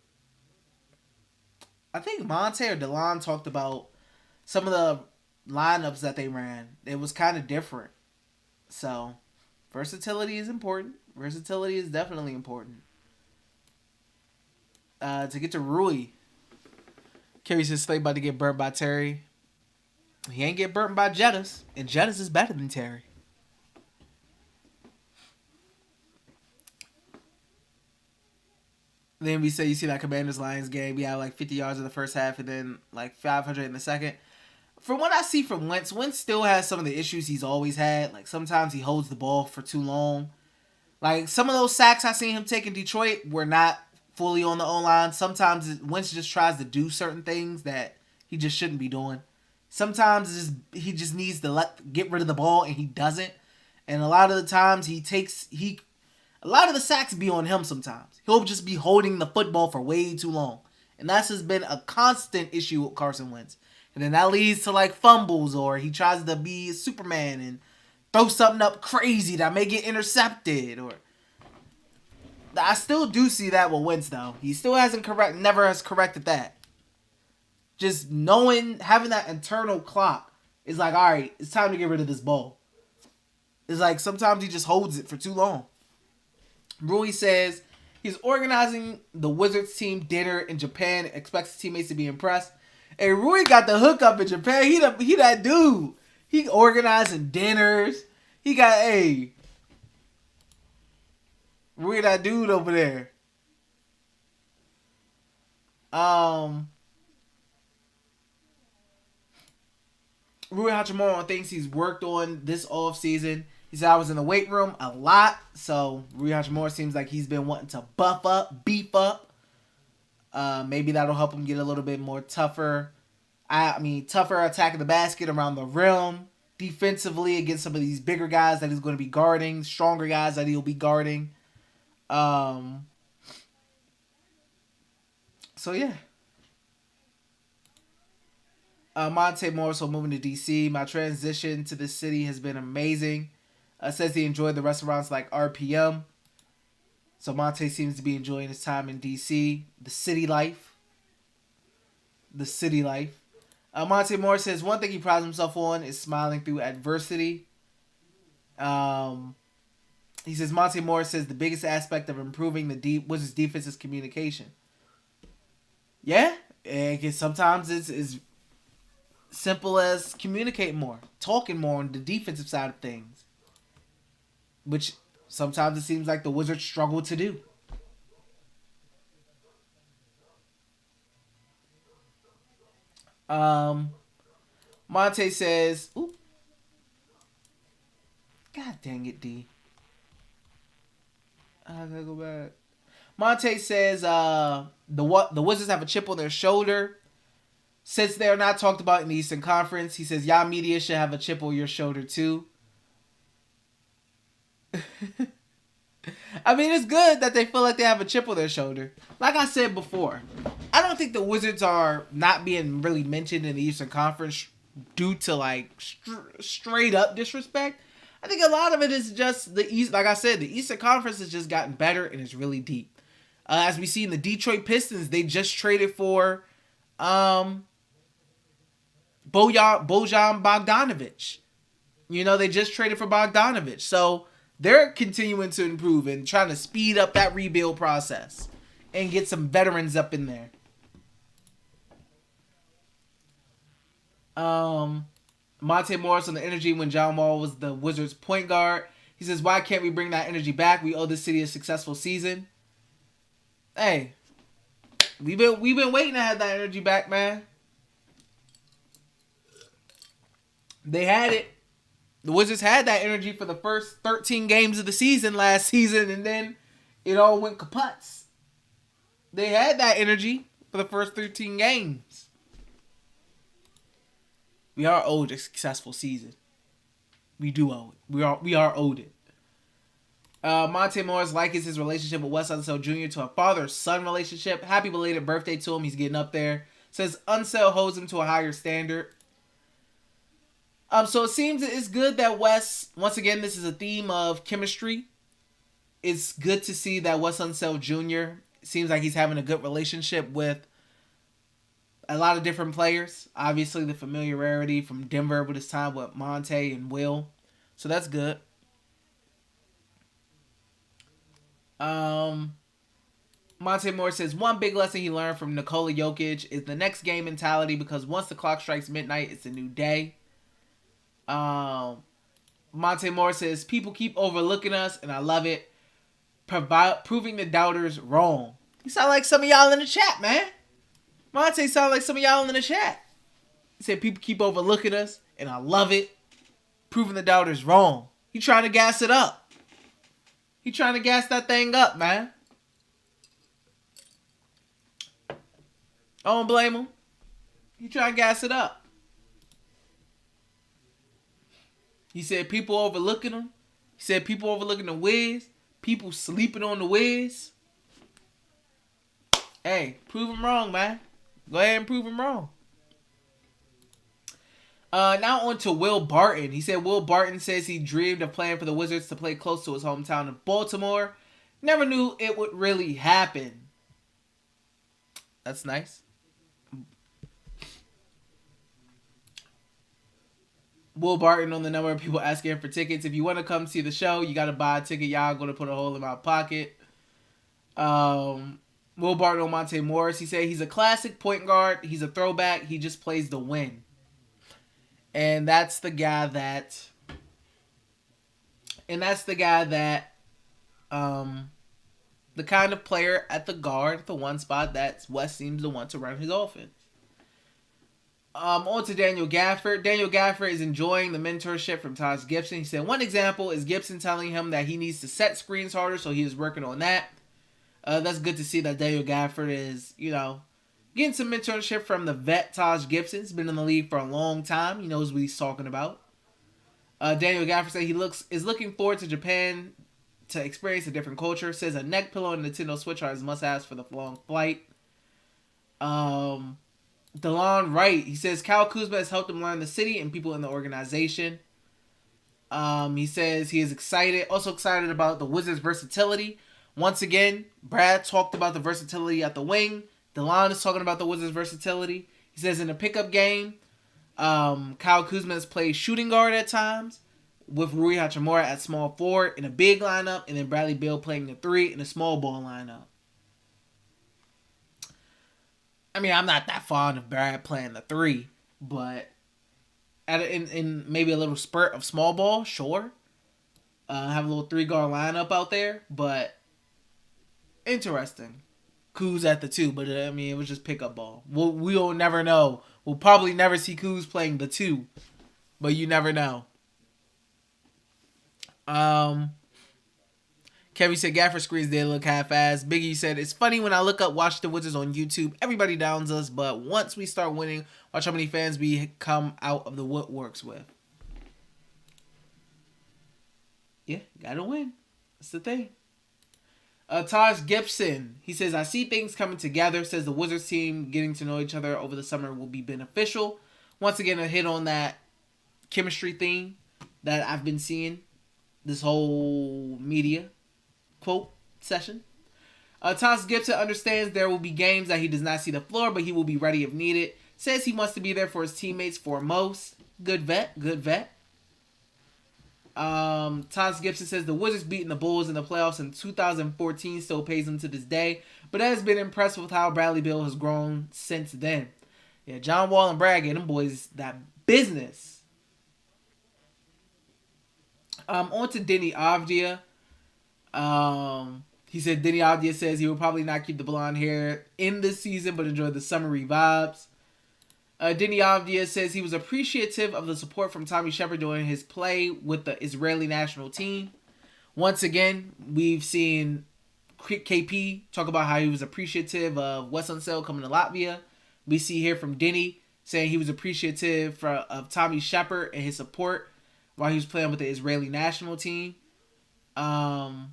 Monte or Delon talked about some of the lineups that they ran. It was kind of different. So, versatility is important. Versatility is definitely important. To get to Rui. Kerry says Slay about to get burnt by Terry. He ain't get burnt by Jettis. And Jettis is better than Terry. Then we say you see that Commanders-Lions game. We have like 50 yards in the first half and then like 500 in the second. From what I see from Wentz, Wentz still has some of the issues he's always had. Like sometimes he holds the ball for too long. Like some of those sacks I seen him take in Detroit were not fully on the O-line. Sometimes Wentz just tries to do certain things that he just shouldn't be doing. Sometimes he just needs to get rid of the ball and he doesn't. And a lot of the times a lot of the sacks be on him sometimes. He'll just be holding the football for way too long. And that's just been a constant issue with Carson Wentz. And then that leads to like fumbles or he tries to be Superman and throw something up crazy that may get intercepted. Or I still do see that with Wentz though. He still never has corrected that. Just having that internal clock is like, all right, it's time to get rid of this ball. It's like sometimes he just holds it for too long. Rui says he's organizing the Wizards team dinner in Japan. Expects his teammates to be impressed. Hey, Rui got the hookup in Japan. He that dude. He organizing dinners. He got Rui that dude over there. Rui Hachimura thinks he's worked on this offseason. He said I was in the weight room a lot, so Rui Hachimura seems like he's been wanting to beef up. Maybe that'll help him get a little bit more tougher. Tougher attacking the basket around the rim, defensively against some of these bigger guys that he's going to be guarding, stronger guys that he'll be guarding. So yeah. Monte Morris moving to DC. My transition to this city has been amazing. Says he enjoyed the restaurants like RPM. So Monte seems to be enjoying his time in DC. The city life. Monte Morris says one thing he prides himself on is smiling through adversity. He says Monte Morris says the biggest aspect of improving the Wizards defense is communication. Yeah, because sometimes it's simple as communicating more, talking more on the defensive side of things, which sometimes it seems like the Wizards struggle to do. Monte says, "Ooh, God dang it, D. I gotta go back." Monte says, the Wizards have a chip on their shoulder. Since they're not talked about in the Eastern Conference, he says, y'all media should have a chip on your shoulder too. I mean, it's good that they feel like they have a chip on their shoulder. Like I said before, I don't think the Wizards are not being really mentioned in the Eastern Conference due to like straight up disrespect. I think a lot of it is just the East. Like I said, the Eastern Conference has just gotten better and it's really deep. As we see in the Detroit Pistons, they just traded for Bojan Bogdanovic. You know, they just traded for Bogdanovic. So they're continuing to improve and trying to speed up that rebuild process and get some veterans up in there. Monte Morris on the energy when John Wall was the Wizards point guard. He says, why can't we bring that energy back? We owe this city a successful season. Hey, we've been waiting to have that energy back, man. They had it. The Wizards had that energy for the first 13 games of the season last season, and then it all went kaputs. They had that energy for the first 13 games. We are owed a successful season. We do owe it. We are owed it. Monte Morris likens his relationship with Wes Unseld Jr. to a father-son relationship. Happy belated birthday to him. He's getting up there. Says Unseld holds him to a higher standard. So it seems it's good that Wes, once again, this is a theme of chemistry. it's good to see that Wes Unseld Jr. seems like he's having a good relationship with a lot of different players. Obviously, the familiarity from Denver with his time with Monte and Will. So that's good. Monte Moore says, one big lesson he learned from Nikola Jokic is the next game mentality, because once the clock strikes midnight, it's a new day. Monte Moore says, people keep overlooking us, and I love it. Proving the doubters wrong. You sound like some of y'all in the chat, man. Monte sound like some of y'all in the chat. He said, people keep overlooking us, and I love it. Proving the doubters wrong. He trying to gas it up. He trying to gas that thing up, man. I don't blame him. He trying to gas it up. He said people overlooking him. He said people overlooking the Wiz. People sleeping on the Wiz. Hey, prove him wrong, man. Go ahead and prove him wrong. Now on to Will Barton. He said Will Barton says he dreamed of playing for the Wizards to play close to his hometown of Baltimore. Never knew it would really happen. That's nice. Will Barton on the number of people asking for tickets. If you want to come see the show, you got to buy a ticket. Y'all going to put a hole in my pocket. Will Barton on Monte Morris. He said he's a classic point guard. He's a throwback. He just plays to win. And that's the guy that... the kind of player at the guard, the one spot that West seems to want to run his offense. On to Daniel Gafford. Daniel Gafford is enjoying the mentorship from Taj Gibson. He said one example is Gibson telling him that he needs to set screens harder, so he is working on that. That's good to see that Daniel Gafford is, getting some mentorship from the vet Taj Gibson. He's been in the league for a long time. He knows what he's talking about. Daniel Gafford said he is looking forward to Japan to experience a different culture. Says a neck pillow and Nintendo Switch are his must-haves for the long flight. DeLon Wright, he says Kyle Kuzma has helped him learn the city and people in the organization. He says he is also excited about the Wizards' versatility. Once again, Brad talked about the versatility at the wing. DeLon is talking about the Wizards' versatility. He says in a pickup game, Kyle Kuzma has played shooting guard at times, with Rui Hachimura at small forward in a big lineup, and then Bradley Beal playing the 3 in a small ball lineup. I mean, I'm not that fond of Brad playing the 3, but in maybe a little spurt of small ball, sure. Have a little 3-guard lineup out there, but interesting. Kuz at the 2, but I mean, it was just pickup ball. We'll never know. We'll probably never see Kuz playing the 2, but you never know. Kevin said Gafford screens did look half-assed. Biggie said, it's funny when I look up Watch the Wizards on YouTube, everybody downs us, but once we start winning, watch how many fans we come out of the woodworks with. Yeah, gotta win. That's the thing. Taj Gibson, he says, I see things coming together. Says the Wizards team getting to know each other over the summer will be beneficial. Once again, a hit on that chemistry theme that I've been seeing this whole media quote session. Taj Gibson understands there will be games that he does not see the floor, but he will be ready if needed. Says he wants to be there for his teammates foremost. Good vet. Taj Gibson says the Wizards beating the Bulls in the playoffs in 2014 still pays him to this day, but has been impressed with how Bradley Beal has grown since then. Yeah, John Wall and Brad get them boys that business. On to Denny Avdia. He said Denny Avdia says he will probably not keep the blonde hair in this season, but enjoy the summery vibes. Denny Avdia says he was appreciative of the support from Tommy Shepard during his play with the Israeli national team. Once again, we've seen KP talk about how he was appreciative of Wes Unseld coming to Latvia. We see here from Denny saying he was appreciative of Tommy Shepard and his support while he was playing with the Israeli national team. I'm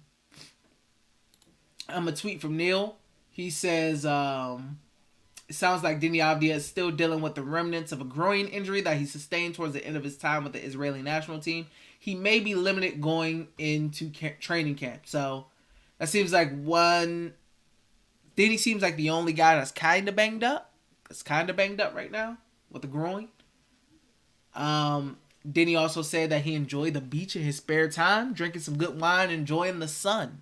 a tweet from Neil. He says, it sounds like Denny Avdia is still dealing with the remnants of a groin injury that he sustained towards the end of his time with the Israeli national team. He may be limited going into training camp. So That seems like one. Denny seems like the only guy that's kind of banged up. That's kind of banged up right now with the groin. Denny also said that he enjoyed the beach in his spare time, drinking some good wine, enjoying the sun.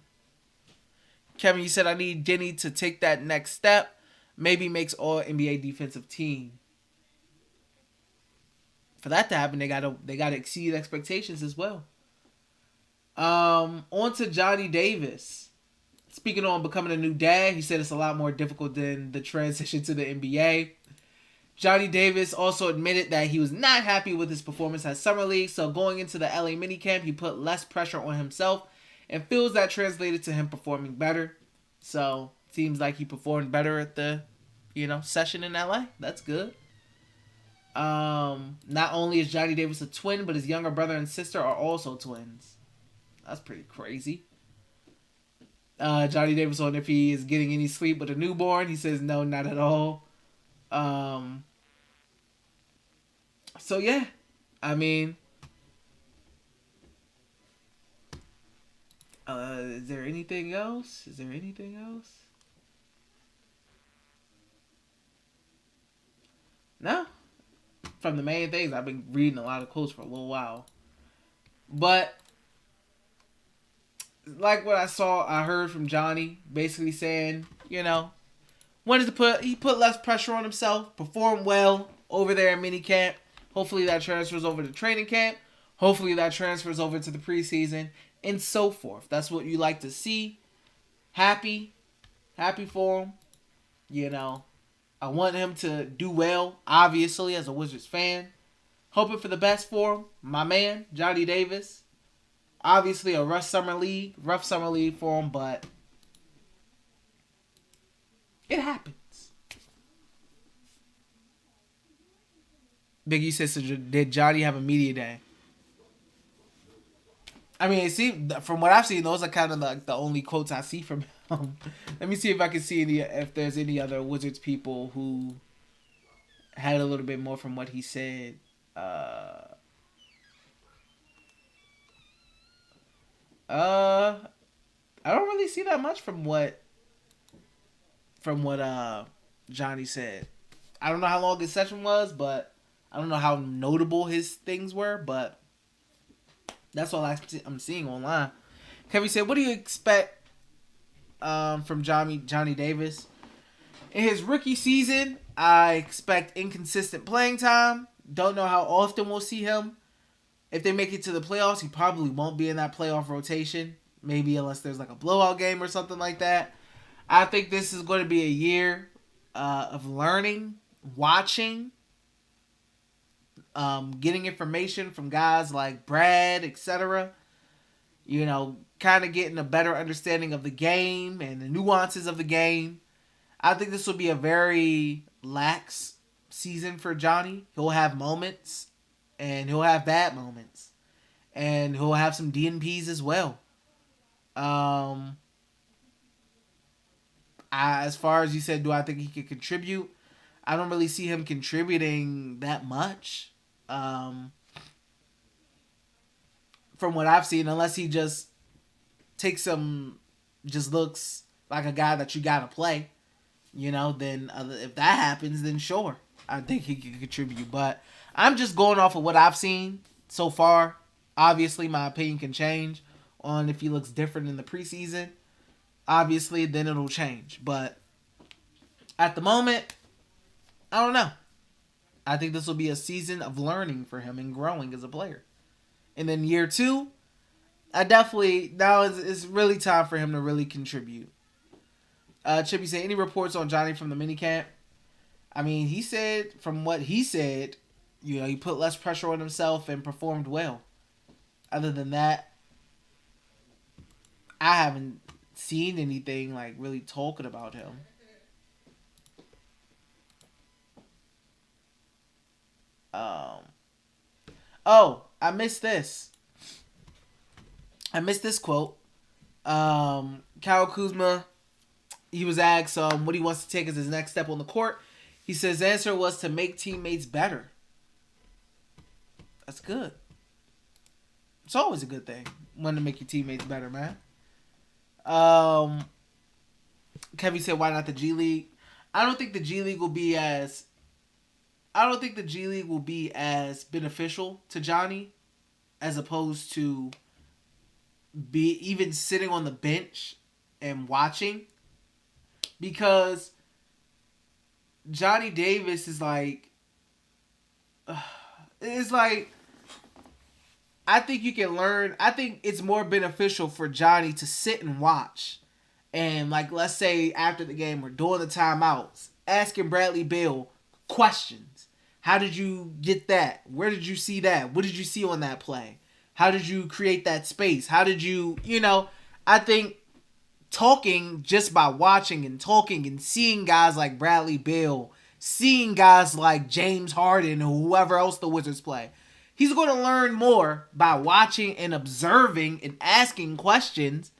Kevin, you said I need Denny to take that next step. Maybe makes all NBA defensive team. For that to happen, they gotta exceed expectations as well. On to Johnny Davis. Speaking on becoming a new dad, he said it's a lot more difficult than the transition to the NBA. Johnny Davis also admitted that he was not happy with his performance at Summer League, so going into the LA minicamp, he put less pressure on himself and feels that translated to him performing better. So, seems like he performed better at the, session in LA. That's good. Not only is Johnny Davis a twin, but his younger brother and sister are also twins. That's pretty crazy. Johnny Davis on if he is getting any sleep with a newborn. He says no, not at all. So yeah, I mean, is there anything else? No. From the main things, I've been reading a lot of quotes for a little while. But, like what I heard from Johnny, basically saying, he put less pressure on himself, performed well over there in minicamp. Hopefully that transfers over to training camp. Hopefully that transfers over to the preseason, and so forth. That's what you like to see. Happy for him. I want him to do well, obviously, as a Wizards fan. Hoping for the best for him. My man, Johnny Davis. Obviously a rough summer league for him, but it happens. Biggie says, so did Johnny have a media day? I mean, it seemed, from what I've seen, those are kind of like the only quotes I see from him. Let me see if I can see if there's any other Wizards people who had a little bit more from what he said. I don't really see that much from what Johnny said. I don't know how long his session was, but I don't know how notable his things were, but that's all I'm seeing online. Kevin said, what do you expect from Johnny Davis? In his rookie season, I expect inconsistent playing time. Don't know how often we'll see him. If they make it to the playoffs, he probably won't be in that playoff rotation. Maybe unless there's like a blowout game or something like that. I think this is going to be a year of learning, watching, getting information from guys like Brad, etc. Kind of getting a better understanding of the game and the nuances of the game. I think this will be a very lax season for Johnny. He'll have moments, and he'll have bad moments, and he'll have some DNPs as well. As far as you said, do I think he could contribute? I don't really see him contributing that much. From what I've seen, unless he just looks like a guy that you gotta play, then if that happens, then sure, I think he can contribute. But I'm just going off of what I've seen so far. Obviously, my opinion can change on if he looks different in the preseason. Obviously, then it'll change. But at the moment, I don't know. I think this will be a season of learning for him and growing as a player. And then year 2, now it's really time for him to really contribute. Chippy said, any reports on Johnny from the minicamp? I mean, he said, from what he said, he put less pressure on himself and performed well. Other than that, I haven't seen anything like really talking about him. I missed this. Quote. Kyle Kuzma, he was asked what he wants to take as his next step on the court. He says the answer was to make teammates better. That's good. It's always a good thing. Want to make your teammates better, man. Um, Kevin said, "Why not the G League?" I don't think the G League will be as. I don't think the G League will be as beneficial to Johnny, as opposed to be even sitting on the bench and watching, because Johnny Davis is like, it's like, I think you can learn. I think it's more beneficial for Johnny to sit and watch, and like, let's say after the game or during the timeouts, asking Bradley Beal questions. How did you get that? Where did you see that? What did you see on that play? How did you create that space? How did you, I think talking just by watching and talking and seeing guys like Bradley Beal, seeing guys like James Harden or whoever else the Wizards play, he's going to learn more by watching and observing and asking questions.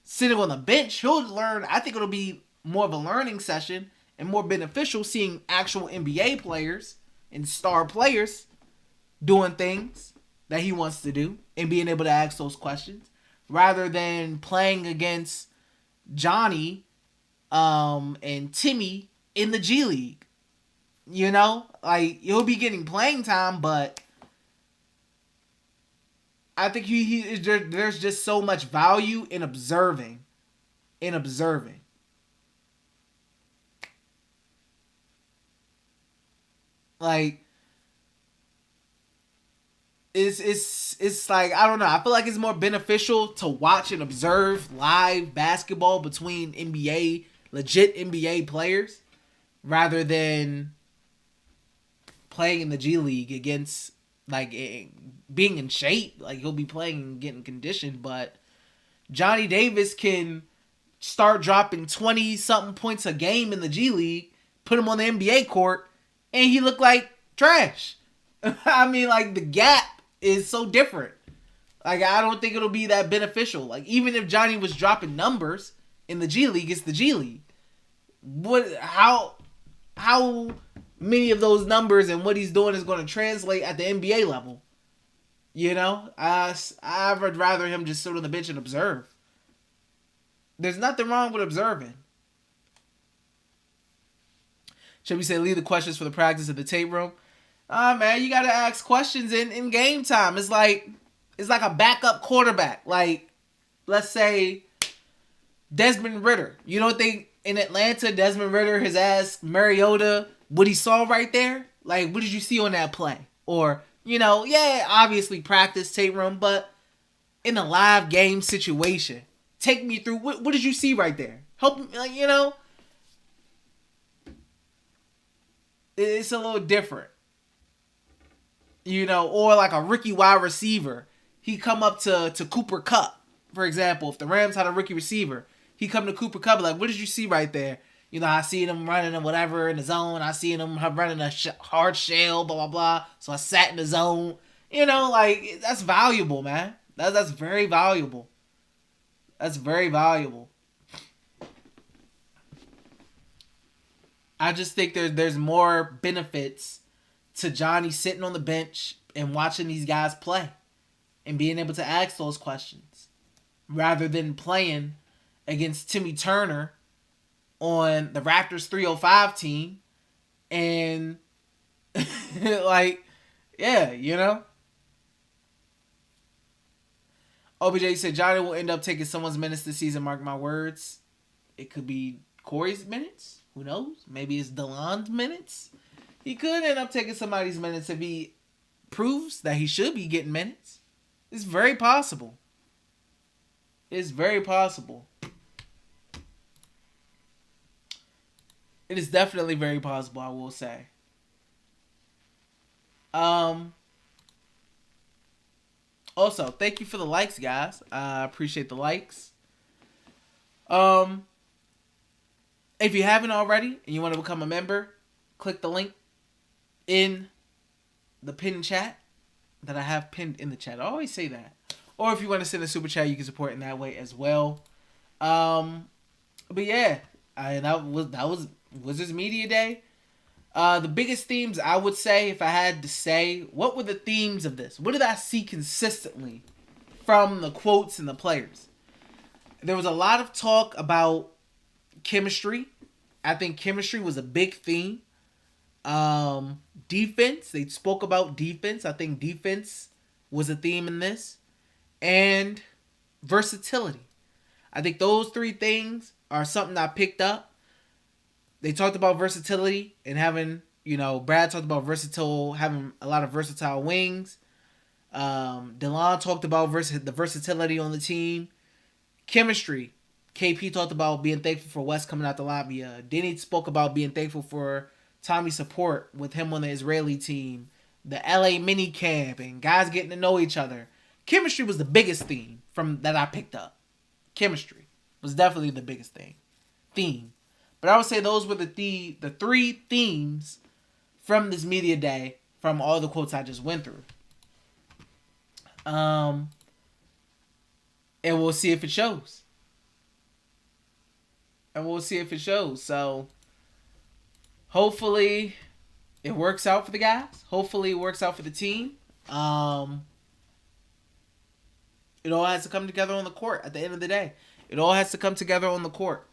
Sitting on the bench, he'll learn. I think it'll be more of a learning session and more beneficial seeing actual NBA players and star players doing things that he wants to do and being able to ask those questions, rather than playing against Johnny and Timmy in the G League. Like, he'll be getting playing time, but I think there's just so much value in observing. Like, it's like, I don't know. I feel like it's more beneficial to watch and observe live basketball between legit NBA players, rather than playing in the G League against, like, being in shape. Like, he'll be playing and getting conditioned, but Johnny Davis can start dropping 20-something points a game in the G League, put him on the NBA court, and he looked like trash. I mean, like, the gap is so different. Like, I don't think it'll be that beneficial. Like, even if Johnny was dropping numbers in the G League, it's the G League. How many of those numbers and what he's doing is going to translate at the NBA level? I would rather him just sit on the bench and observe. There's nothing wrong with observing. Should we say leave the questions for the practice of the tape room? Man, you got to ask questions in game time. It's like a backup quarterback. Like, let's say Desmond Ridder. You don't think in Atlanta Desmond Ridder has asked Mariota what he saw right there? Like, what did you see on that play? Or, obviously practice, tape room, but in a live game situation, take me through, what did you see right there? Help me, it's a little different. Or like a rookie wide receiver. He come up to Cooper Kupp, for example. If the Rams had a rookie receiver, he come to Cooper Kupp, like, what did you see right there? I seen him running and whatever in the zone. I seen him running a hard shell, blah, blah, blah. So I sat in the zone. Like, that's valuable, man. That's very valuable. That's very valuable. I just think there's more benefits to Johnny sitting on the bench and watching these guys play and being able to ask those questions, rather than playing against Timmy Turner on the Raptors 305 team and like, yeah, OBJ said Johnny will end up taking someone's minutes this season, mark my words. It could be Corey's minutes. Who knows? Maybe it's DeLon's minutes. He could end up taking somebody's minutes if he proves that he should be getting minutes. It's very possible. It's very possible. It is definitely very possible, I will say. Also, thank you for the likes, guys. I appreciate the likes. If you haven't already and you want to become a member, click the link in the pinned chat that I have pinned in the chat. I always say that. Or if you want to send a super chat, you can support in that way as well. But yeah, that was Wizards Media Day. The biggest themes, I would say, if I had to say, what were the themes of this? What did I see consistently from the quotes and the players? There was a lot of talk about chemistry. I think chemistry was a big theme. Defense. They spoke about defense. I think defense was a theme in this. And versatility. I think those three things are something I picked up. They talked about versatility and having, Brad talked about having a lot of versatile wings. DeLon talked about the versatility on the team. Chemistry. KP talked about being thankful for West coming out the lobby. Denny spoke about being thankful for Tommy's support with him on the Israeli team. The LA mini camp and guys getting to know each other. Chemistry was the biggest theme from that I picked up. Chemistry was definitely the biggest theme. But I would say those were the three themes from this media day from all the quotes I just went through. And we'll see if it shows. So hopefully it works out for the guys. Hopefully it works out for the team. It all has to come together on the court at the end of the day. It all has to come together on the court.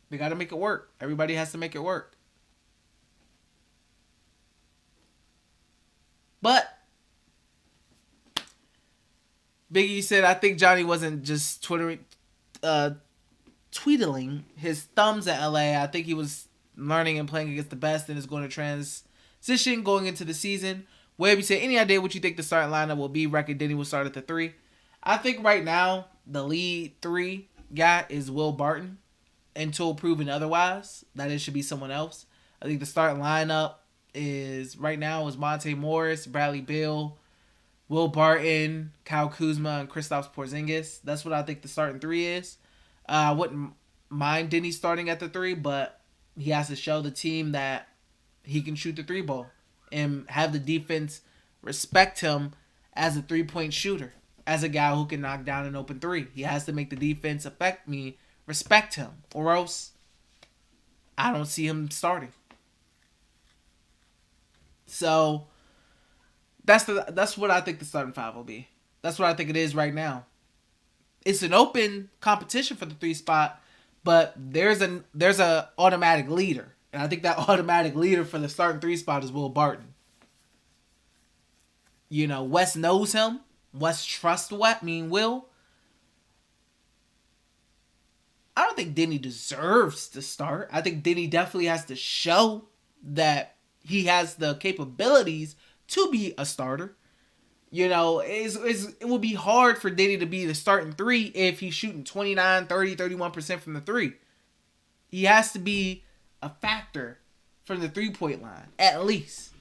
They got to make it work. Everybody has to make it work. But Biggie said, I think Johnny wasn't just tweedling his thumbs at LA. I think he was learning and playing against the best and is going to transition going into the season. Webb, you said, any idea what you think the starting lineup will be? Reckon Denny will start at the 3. I think right now the lead 3 guy is Will Barton until proven otherwise. That it should be someone else. I think the starting lineup is Monte Morris, Bradley Beal, Will Barton, Kyle Kuzma, and Kristaps Porzingis. That's what I think the starting 3 is. I wouldn't mind Denny starting at the 3, but he has to show the team that he can shoot the 3 ball and have the defense respect him as a 3-point shooter, as a guy who can knock down an open 3. He has to make the defense respect him, or else I don't see him starting. So that's what I think the starting 5 will be. That's what I think it is right now. It's an open competition for the 3 spot, but there's a automatic leader. And I think that automatic leader for the starting 3 spot is Will Barton. West knows him. West trusts Will. I don't think Denny deserves to start. I think Denny definitely has to show that he has the capabilities to be a starter. It will be hard for Denny to be the starting 3 if he's shooting 29, 30, 31% from the 3. He has to be a factor from the 3-point line, at least.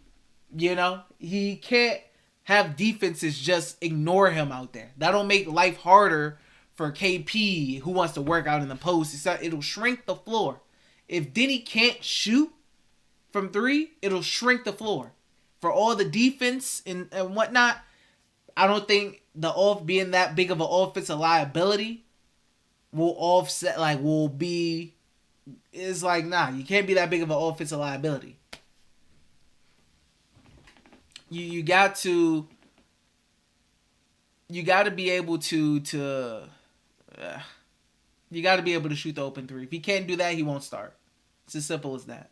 He can't have defenses just ignore him out there. That'll make life harder for KP, who wants to work out in the post. It'll shrink the floor. If Denny can't shoot from 3, it'll shrink the floor. For all the defense and whatnot, I don't think being that big of an offensive liability will be... It's like, nah, you can't be that big of an offensive liability. You got to be able to you got to be able to shoot the open 3. If he can't do that, he won't start. It's as simple as that.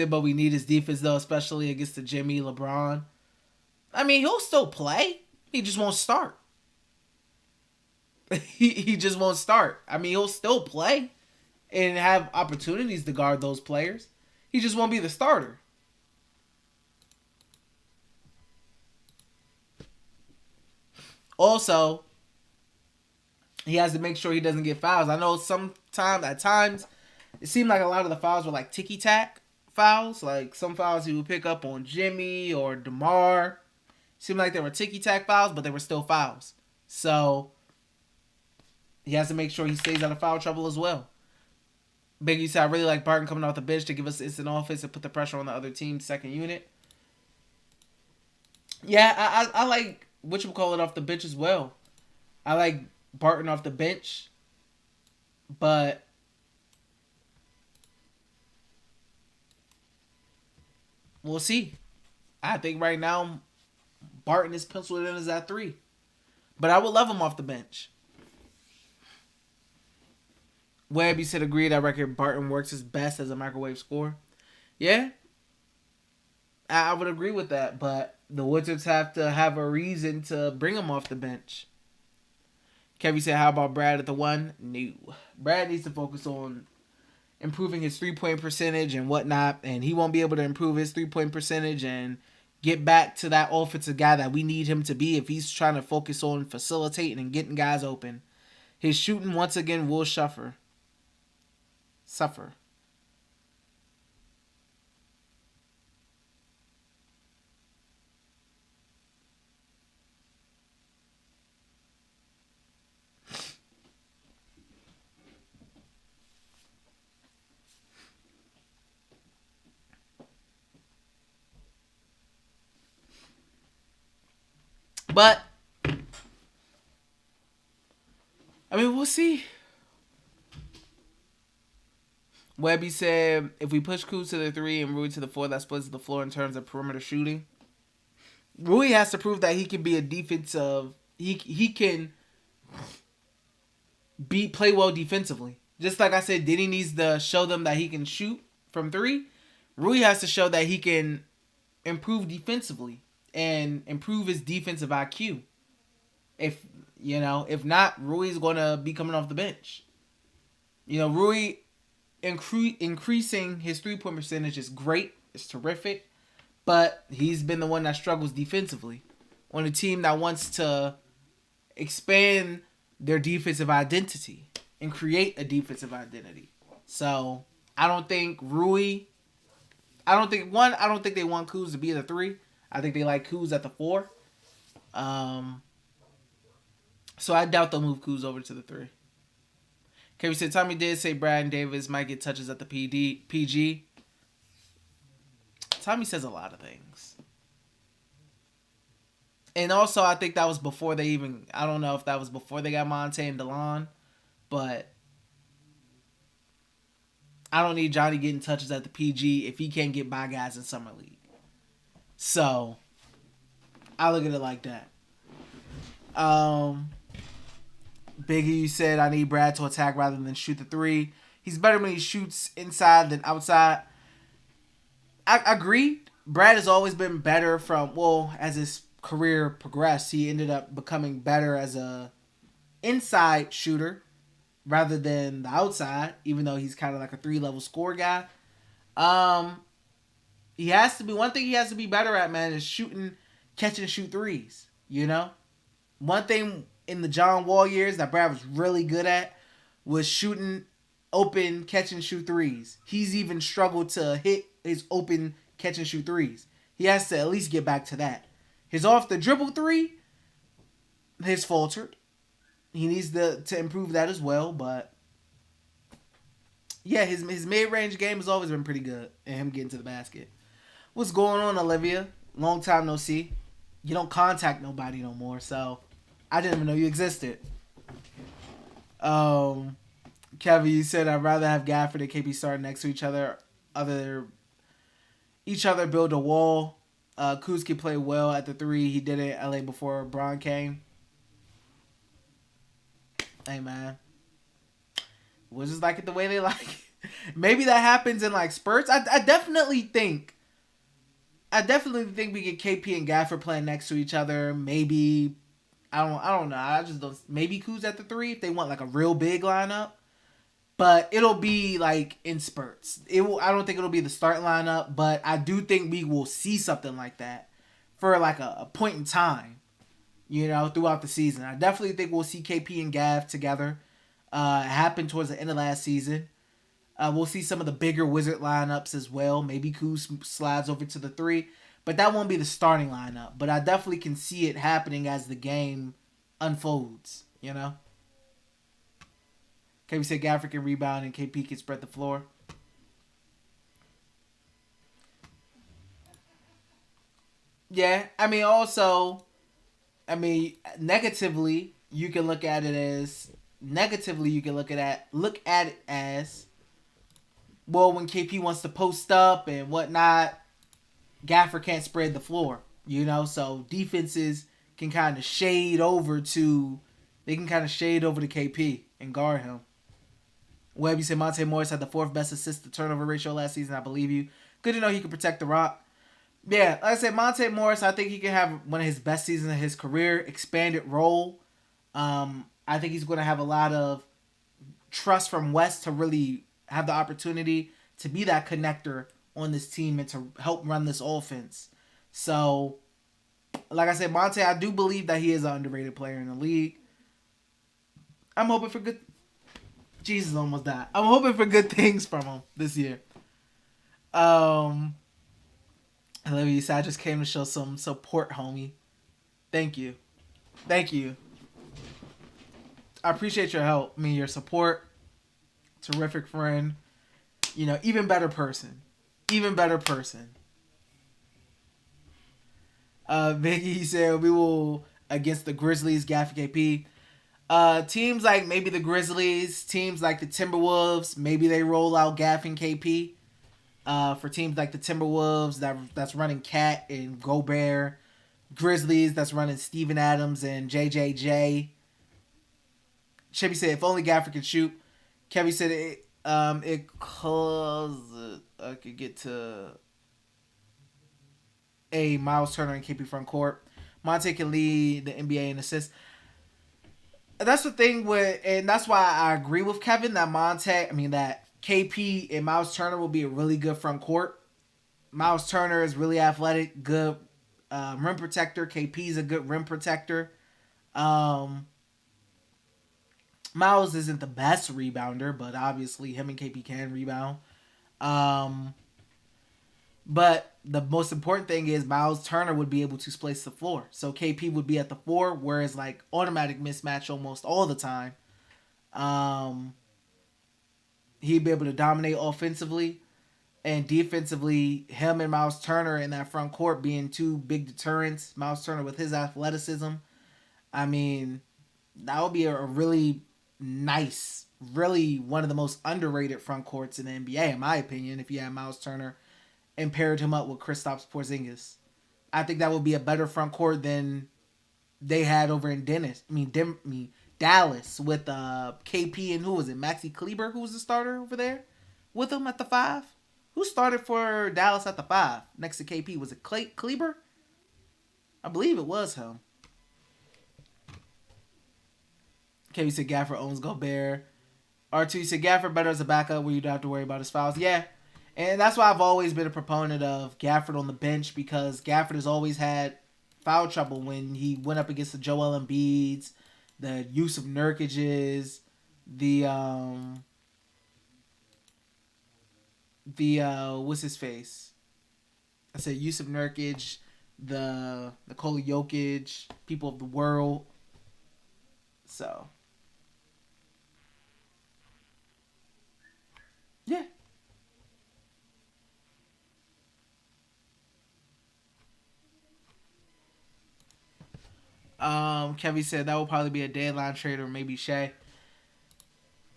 But we need his defense though, especially against the Jimmy, LeBron. I mean, he'll still play. He just won't start. He just won't start. I mean, he'll still play and have opportunities to guard those players. He just won't be the starter. Also, he has to make sure he doesn't get fouls. I know at times, it seemed like a lot of the fouls were like ticky-tack fouls. Like some fouls he would pick up on Jimmy or DeMar. Seemed like they were ticky-tack fouls, but they were still fouls. So he has to make sure he stays out of foul trouble as well. Biggie said, I really like Barton coming off the bench to give us instant offense and put the pressure on the other team's second unit. Yeah, I like whatchamacallit off the bench as well. I like Barton off the bench. But we'll see. I think right now Barton is penciled in as that 3. But I would love him off the bench. Webb, you said agree that record Barton works his best as a microwave scorer. Yeah, I would agree with that. But the Wizards have to have a reason to bring him off the bench. Kevin said, how about Brad at the 1? No. Brad needs to focus on improving his 3-point percentage and whatnot, and he won't be able to improve his 3-point percentage and get back to that offensive guy that we need him to be if he's trying to focus on facilitating and getting guys open. His shooting, once again, will suffer. But, I mean, we'll see. Webby said, if we push Kuz to the 3 and Rui to the 4, that splits the floor in terms of perimeter shooting. Rui has to prove that he can be a defensive... He can play well defensively. Just like I said, Diddy needs to show them that he can shoot from 3. Rui has to show that he can improve defensively and improve his defensive IQ. If not, Rui's going to be coming off the bench. Rui increasing his 3-point percentage is great. It's terrific. But he's been the one that struggles defensively on a team that wants to expand their defensive identity and create a defensive identity. So, I don't think they want Kuz to be the 3. I think they like Kuz at the 4. So I doubt they'll move Kuz over to the 3. Kevin said, Tommy did say Brad and Davis might get touches at the PG. Tommy says a lot of things. And also, I think that was before they even... I don't know if that was before they got Monte and DeLon. But I don't need Johnny getting touches at the PG if he can't get by guys in Summer League. So, I look at it like that. Biggie said, I need Brad to attack rather than shoot the 3. He's better when he shoots inside than outside. I agree. Brad has always been better as his career progressed, he ended up becoming better as a inside shooter rather than the outside, even though he's kind of like a 3-level score guy. He has to be, one thing he has to be better at, man, is catch and shoot 3s, One thing in the John Wall years that Brad was really good at was shooting open catch and shoot 3s. He's even struggled to hit his open catch and shoot 3s. He has to at least get back to that. His off the dribble 3 has faltered. He needs to improve that as well, but yeah, his mid-range game has always been pretty good and him getting to the basket. What's going on, Olivia? Long time no see. You don't contact nobody no more, so I didn't even know you existed. Kevin, you said I'd rather have Gafford and KP starting next to each other build a wall. Kuz can play well at the 3. He did it in LA before Bron came. Hey, man. Wizards like it the way they like it. Maybe that happens in like spurts. I definitely think we get KP and Gafford playing next to each other. Maybe I don't know. I just don't. Maybe Kuz at the 3 if they want like a real big lineup. But it'll be like in spurts. I don't think it'll be the start lineup, but I do think we will see something like that for like a point in time, throughout the season. I definitely think we'll see KP and Gav together. Happen towards the end of last season. We'll see some of the bigger Wizard lineups as well. Maybe Kuz slides over to the 3, but that won't be the starting lineup. But I definitely can see it happening as the game unfolds, KP said Gafford can rebound and KP can spread the floor. Yeah, negatively, you can look at it as well, when KP wants to post up and whatnot, Gafford can't spread the floor, so defenses can kind of shade over to KP and guard him. Webb, you said Monte Morris had the 4th best assist to turnover ratio last season. I believe you. Good to know he can protect the rock. Yeah, like I said, Monte Morris, I think he can have one of his best seasons of his career. Expanded role. I think he's going to have a lot of trust from West to really have the opportunity to be that connector on this team and to help run this offense. So, like I said, Monte, I do believe that he is an underrated player in the league. I'm hoping for good... Jesus, almost died. I'm hoping for good things from him this year. I love you. So I just came to show some support, homie. Thank you. Thank you. I appreciate your help. I mean, your support. Terrific friend. You know, even better person. Even better person. Biggie said we will against the Grizzlies, Gafford KP. Teams like maybe the Grizzlies, teams like the Timberwolves, maybe they roll out Gaff and KP. For teams like the Timberwolves that's running Cat and Gobert, Grizzlies that's running Steven Adams and JJJ. Chevy said if only Gafford can shoot. Kevin said it causes I could get to a Miles Turner and KP front court. Monte can lead the NBA in assists. That's the thing with, and that's why I agree with Kevin that that KP and Miles Turner will be a really good front court. Miles Turner is really athletic, good rim protector. KP is a good rim protector. Miles isn't the best rebounder, but obviously him and KP can rebound. But the most important thing is Miles Turner would be able to space the floor. So KP would be at the 4, whereas like automatic mismatch almost all the time. He'd be able to dominate offensively and defensively. Him and Miles Turner in that front court being 2 big deterrents. Miles Turner with his athleticism. I mean, that would be a really nice, really one of the most underrated front courts in the NBA, in my opinion, if you had Miles Turner and paired him up with Kristaps Porzingis. I think that would be a better front court than they had over in Dallas with KP and who was it? Maxi Kleber, who was the starter over there with him at the 5? Who started for Dallas at the 5 next to KP? Was it Kleber? I believe it was him. KP said Gafford owns Gobert. R2 said Gafford better as a backup where you don't have to worry about his fouls. Yeah. And that's why I've always been a proponent of Gafford on the bench, because Gafford has always had foul trouble when he went up against the Joel Embiids, the Yusuf Nurkic's, the what's his face? I said Yusuf Nurkic, the Nikola Jokic, people of the world. So yeah. Kevin said that will probably be a deadline trade or maybe Shea.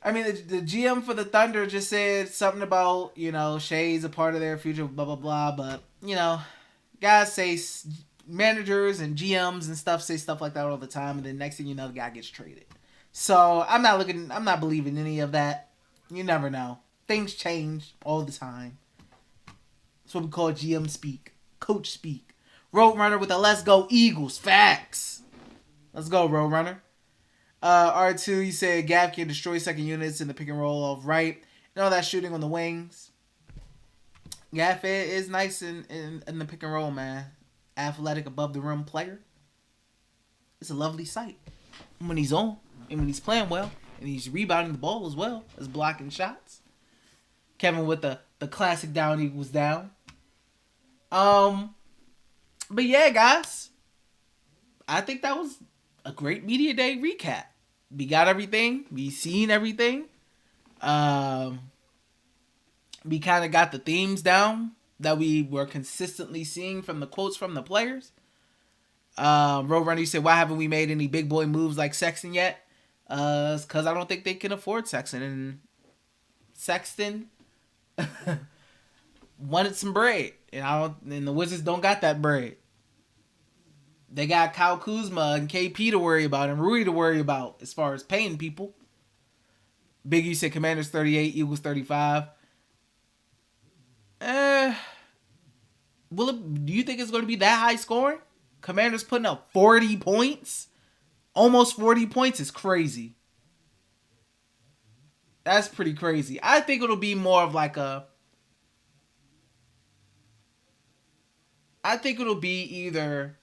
I mean, the GM for the Thunder just said something about, Shea's a part of their future, blah, blah, blah. But, guys say, managers and GMs and stuff say stuff like that all the time. And then next thing you know, the guy gets traded. So I'm not believing any of that. You never know. Things change all the time. That's what we call GM speak. Coach speak. Roadrunner with a let's go Eagles. Facts. Let's go, Roadrunner. R2, you said Gav can destroy second units in the pick and roll of right. And all that shooting on the wings. Gav is nice in the pick and roll, man. Athletic above the rim player. It's a lovely sight. When he's on. And when he's playing well. And he's rebounding the ball as well as blocking shots. Kevin with the classic down equals down. But yeah, guys. I think that was a great media day recap. We got everything. We seen everything. We kind of got the themes down that we were consistently seeing from the quotes from the players. Roadrunner, you said, why haven't we made any big boy moves like Sexton yet? It's because I don't think they can afford Sexton. And Sexton wanted some bread. And the Wizards don't got that bread. They got Kyle Kuzma and KP to worry about and Rui to worry about as far as paying people. Big U said Commanders 38, Eagles 35. Do you think it's going to be that high scoring? Commanders putting up 40 points? Almost 40 points is crazy. That's pretty crazy. I think it'll be more of like a... I think it'll be either...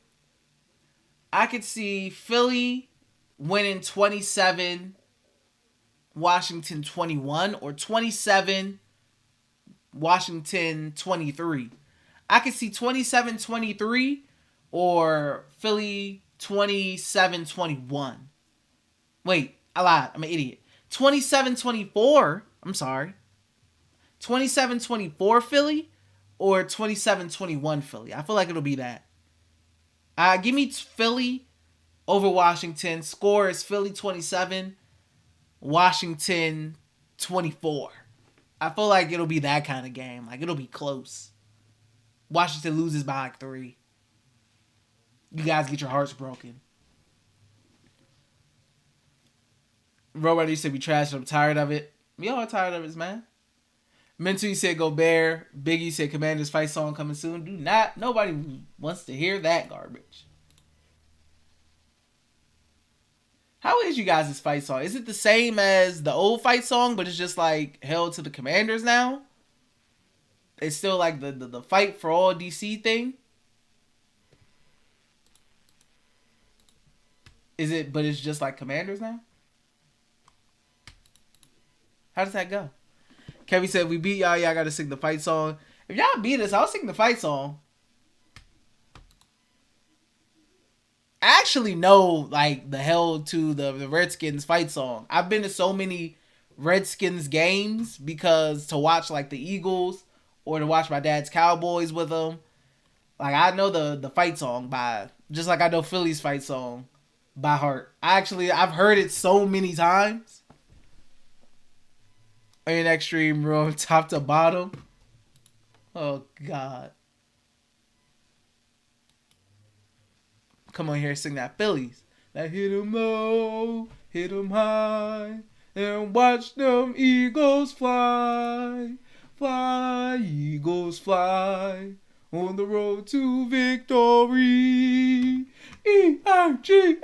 I could see Philly winning 27, Washington 21, or 27, Washington 23. I could see 27-23 or Philly 27-21. Wait, I lied. I'm an idiot. 27-24. I'm sorry. 27-24 Philly or 27-21 Philly. I feel like it'll be that. Give me Philly over Washington. Score is Philly 27, Washington 24. I feel like it'll be that kind of game. Like, it'll be close. Washington loses by like 3. You guys get your hearts broken. Robert, you said we trashed. I'm tired of it. We all are tired of it, man. Mentu, you said go Bear. Biggie said Commanders fight song coming soon. Do not. Nobody wants to hear that garbage. How is you guys' fight song? Is it the same as the old fight song, but it's just like held to the Commanders now? It's still like the fight for all DC thing? Is it, but it's just like Commanders now? How does that go? Kevin said, we beat y'all. Y'all got to sing the fight song. If y'all beat us, I'll sing the fight song. I actually know, like, the hell to the Redskins fight song. I've been to so many Redskins games because to watch, like, the Eagles or to watch my dad's Cowboys with them. Like, I know the fight song by, just like I know Philly's fight song by heart. I've heard it so many times. In extreme room, top to bottom. Oh, God. Come on here, sing that Phillies. That hit 'em low, hit 'em high, and watch them Eagles fly. Fly, Eagles fly, on the road to victory. E-I-G-L-E-S,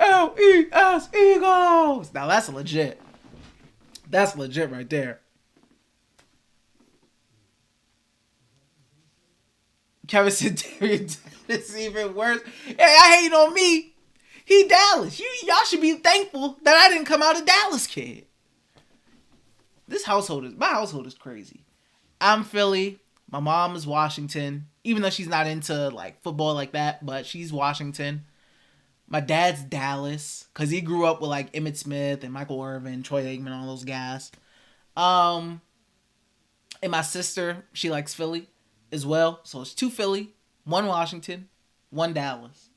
Eagles. Now that's legit. That's legit right there. Kevin said, it's even worse. Hey, I hate on me. He Dallas. Y'all should be thankful that I didn't come out a Dallas kid. My household is crazy. I'm Philly. My mom is Washington. Even though she's not into like football like that, but she's Washington. My dad's Dallas because he grew up with like Emmitt Smith and Michael Irvin, Troy Aikman, all those guys. And my sister, she likes Philly as well. So it's 2 Philly, 1 Washington, 1 Dallas.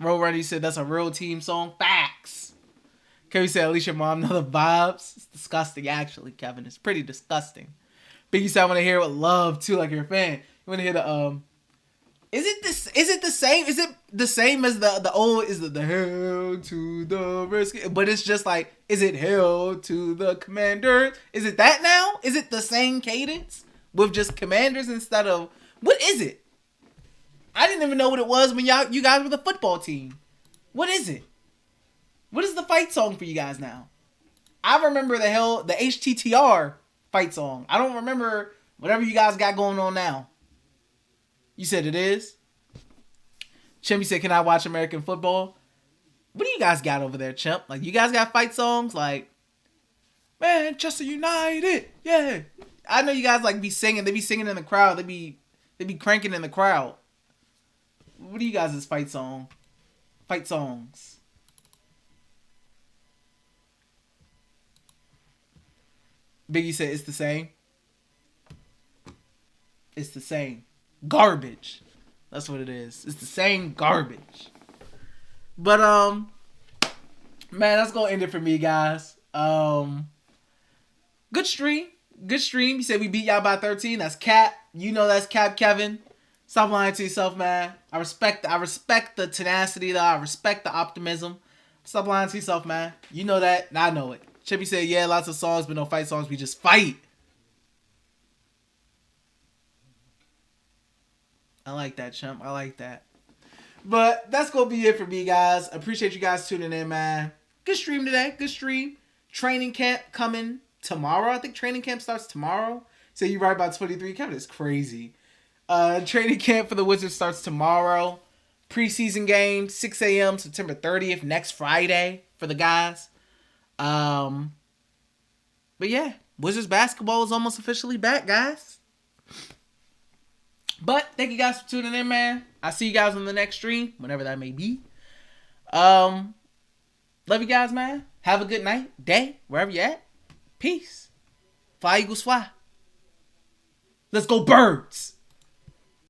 Roadrunner said that's a real team song. Facts. Kevin said at least your mom know the vibes. It's disgusting, actually, Kevin. It's pretty disgusting. Biggie said I want to hear it with love too, like you're a fan. You want to hear the Is it the same? Is it the same as the old? Is it the hell to the Redskins? But it's just like, is it hell to the Commanders? Is it that now? Is it the same cadence with just Commanders instead of what is it? I didn't even know what it was when you guys were the football team. What is it? What is the fight song for you guys now? I remember the HTTR fight song. I don't remember whatever you guys got going on now. You said it is? Chimpy said, can I watch American football? What do you guys got over there, Chimp? Like, you guys got fight songs? Like, Manchester United. Yeah. I know you guys, like, be singing. They be singing in the crowd. They be cranking in the crowd. What do you guys' fight songs? Biggie said, it's the same. It's the same. Garbage. That's what it is. It's the same garbage. But man, that's gonna end it for me, guys. Good stream. You said we beat y'all by 13. That's cap. You know that's cap, Kevin. Stop lying to yourself, man. I respect the tenacity, though. I respect the optimism. Stop lying to yourself, man. You know that, and I know it. Chippy said, yeah, lots of songs, but no fight songs. We just fight. I like that, chump. I like that. But that's going to be it for me, guys. Appreciate you guys tuning in, man. Good stream today. Good stream. Training camp coming tomorrow. I think training camp starts tomorrow. So you right about 23. Kevin is crazy. Training camp for the Wizards starts tomorrow. Preseason game, 6 a.m. September 30th, next Friday for the guys. But yeah, Wizards basketball is almost officially back, guys. But thank you guys for tuning in, man. I'll see you guys on the next stream, whenever that may be. Love you guys, man. Have a good night, day, wherever you at. Peace. Fly, Eagles, fly. Let's go, Birds.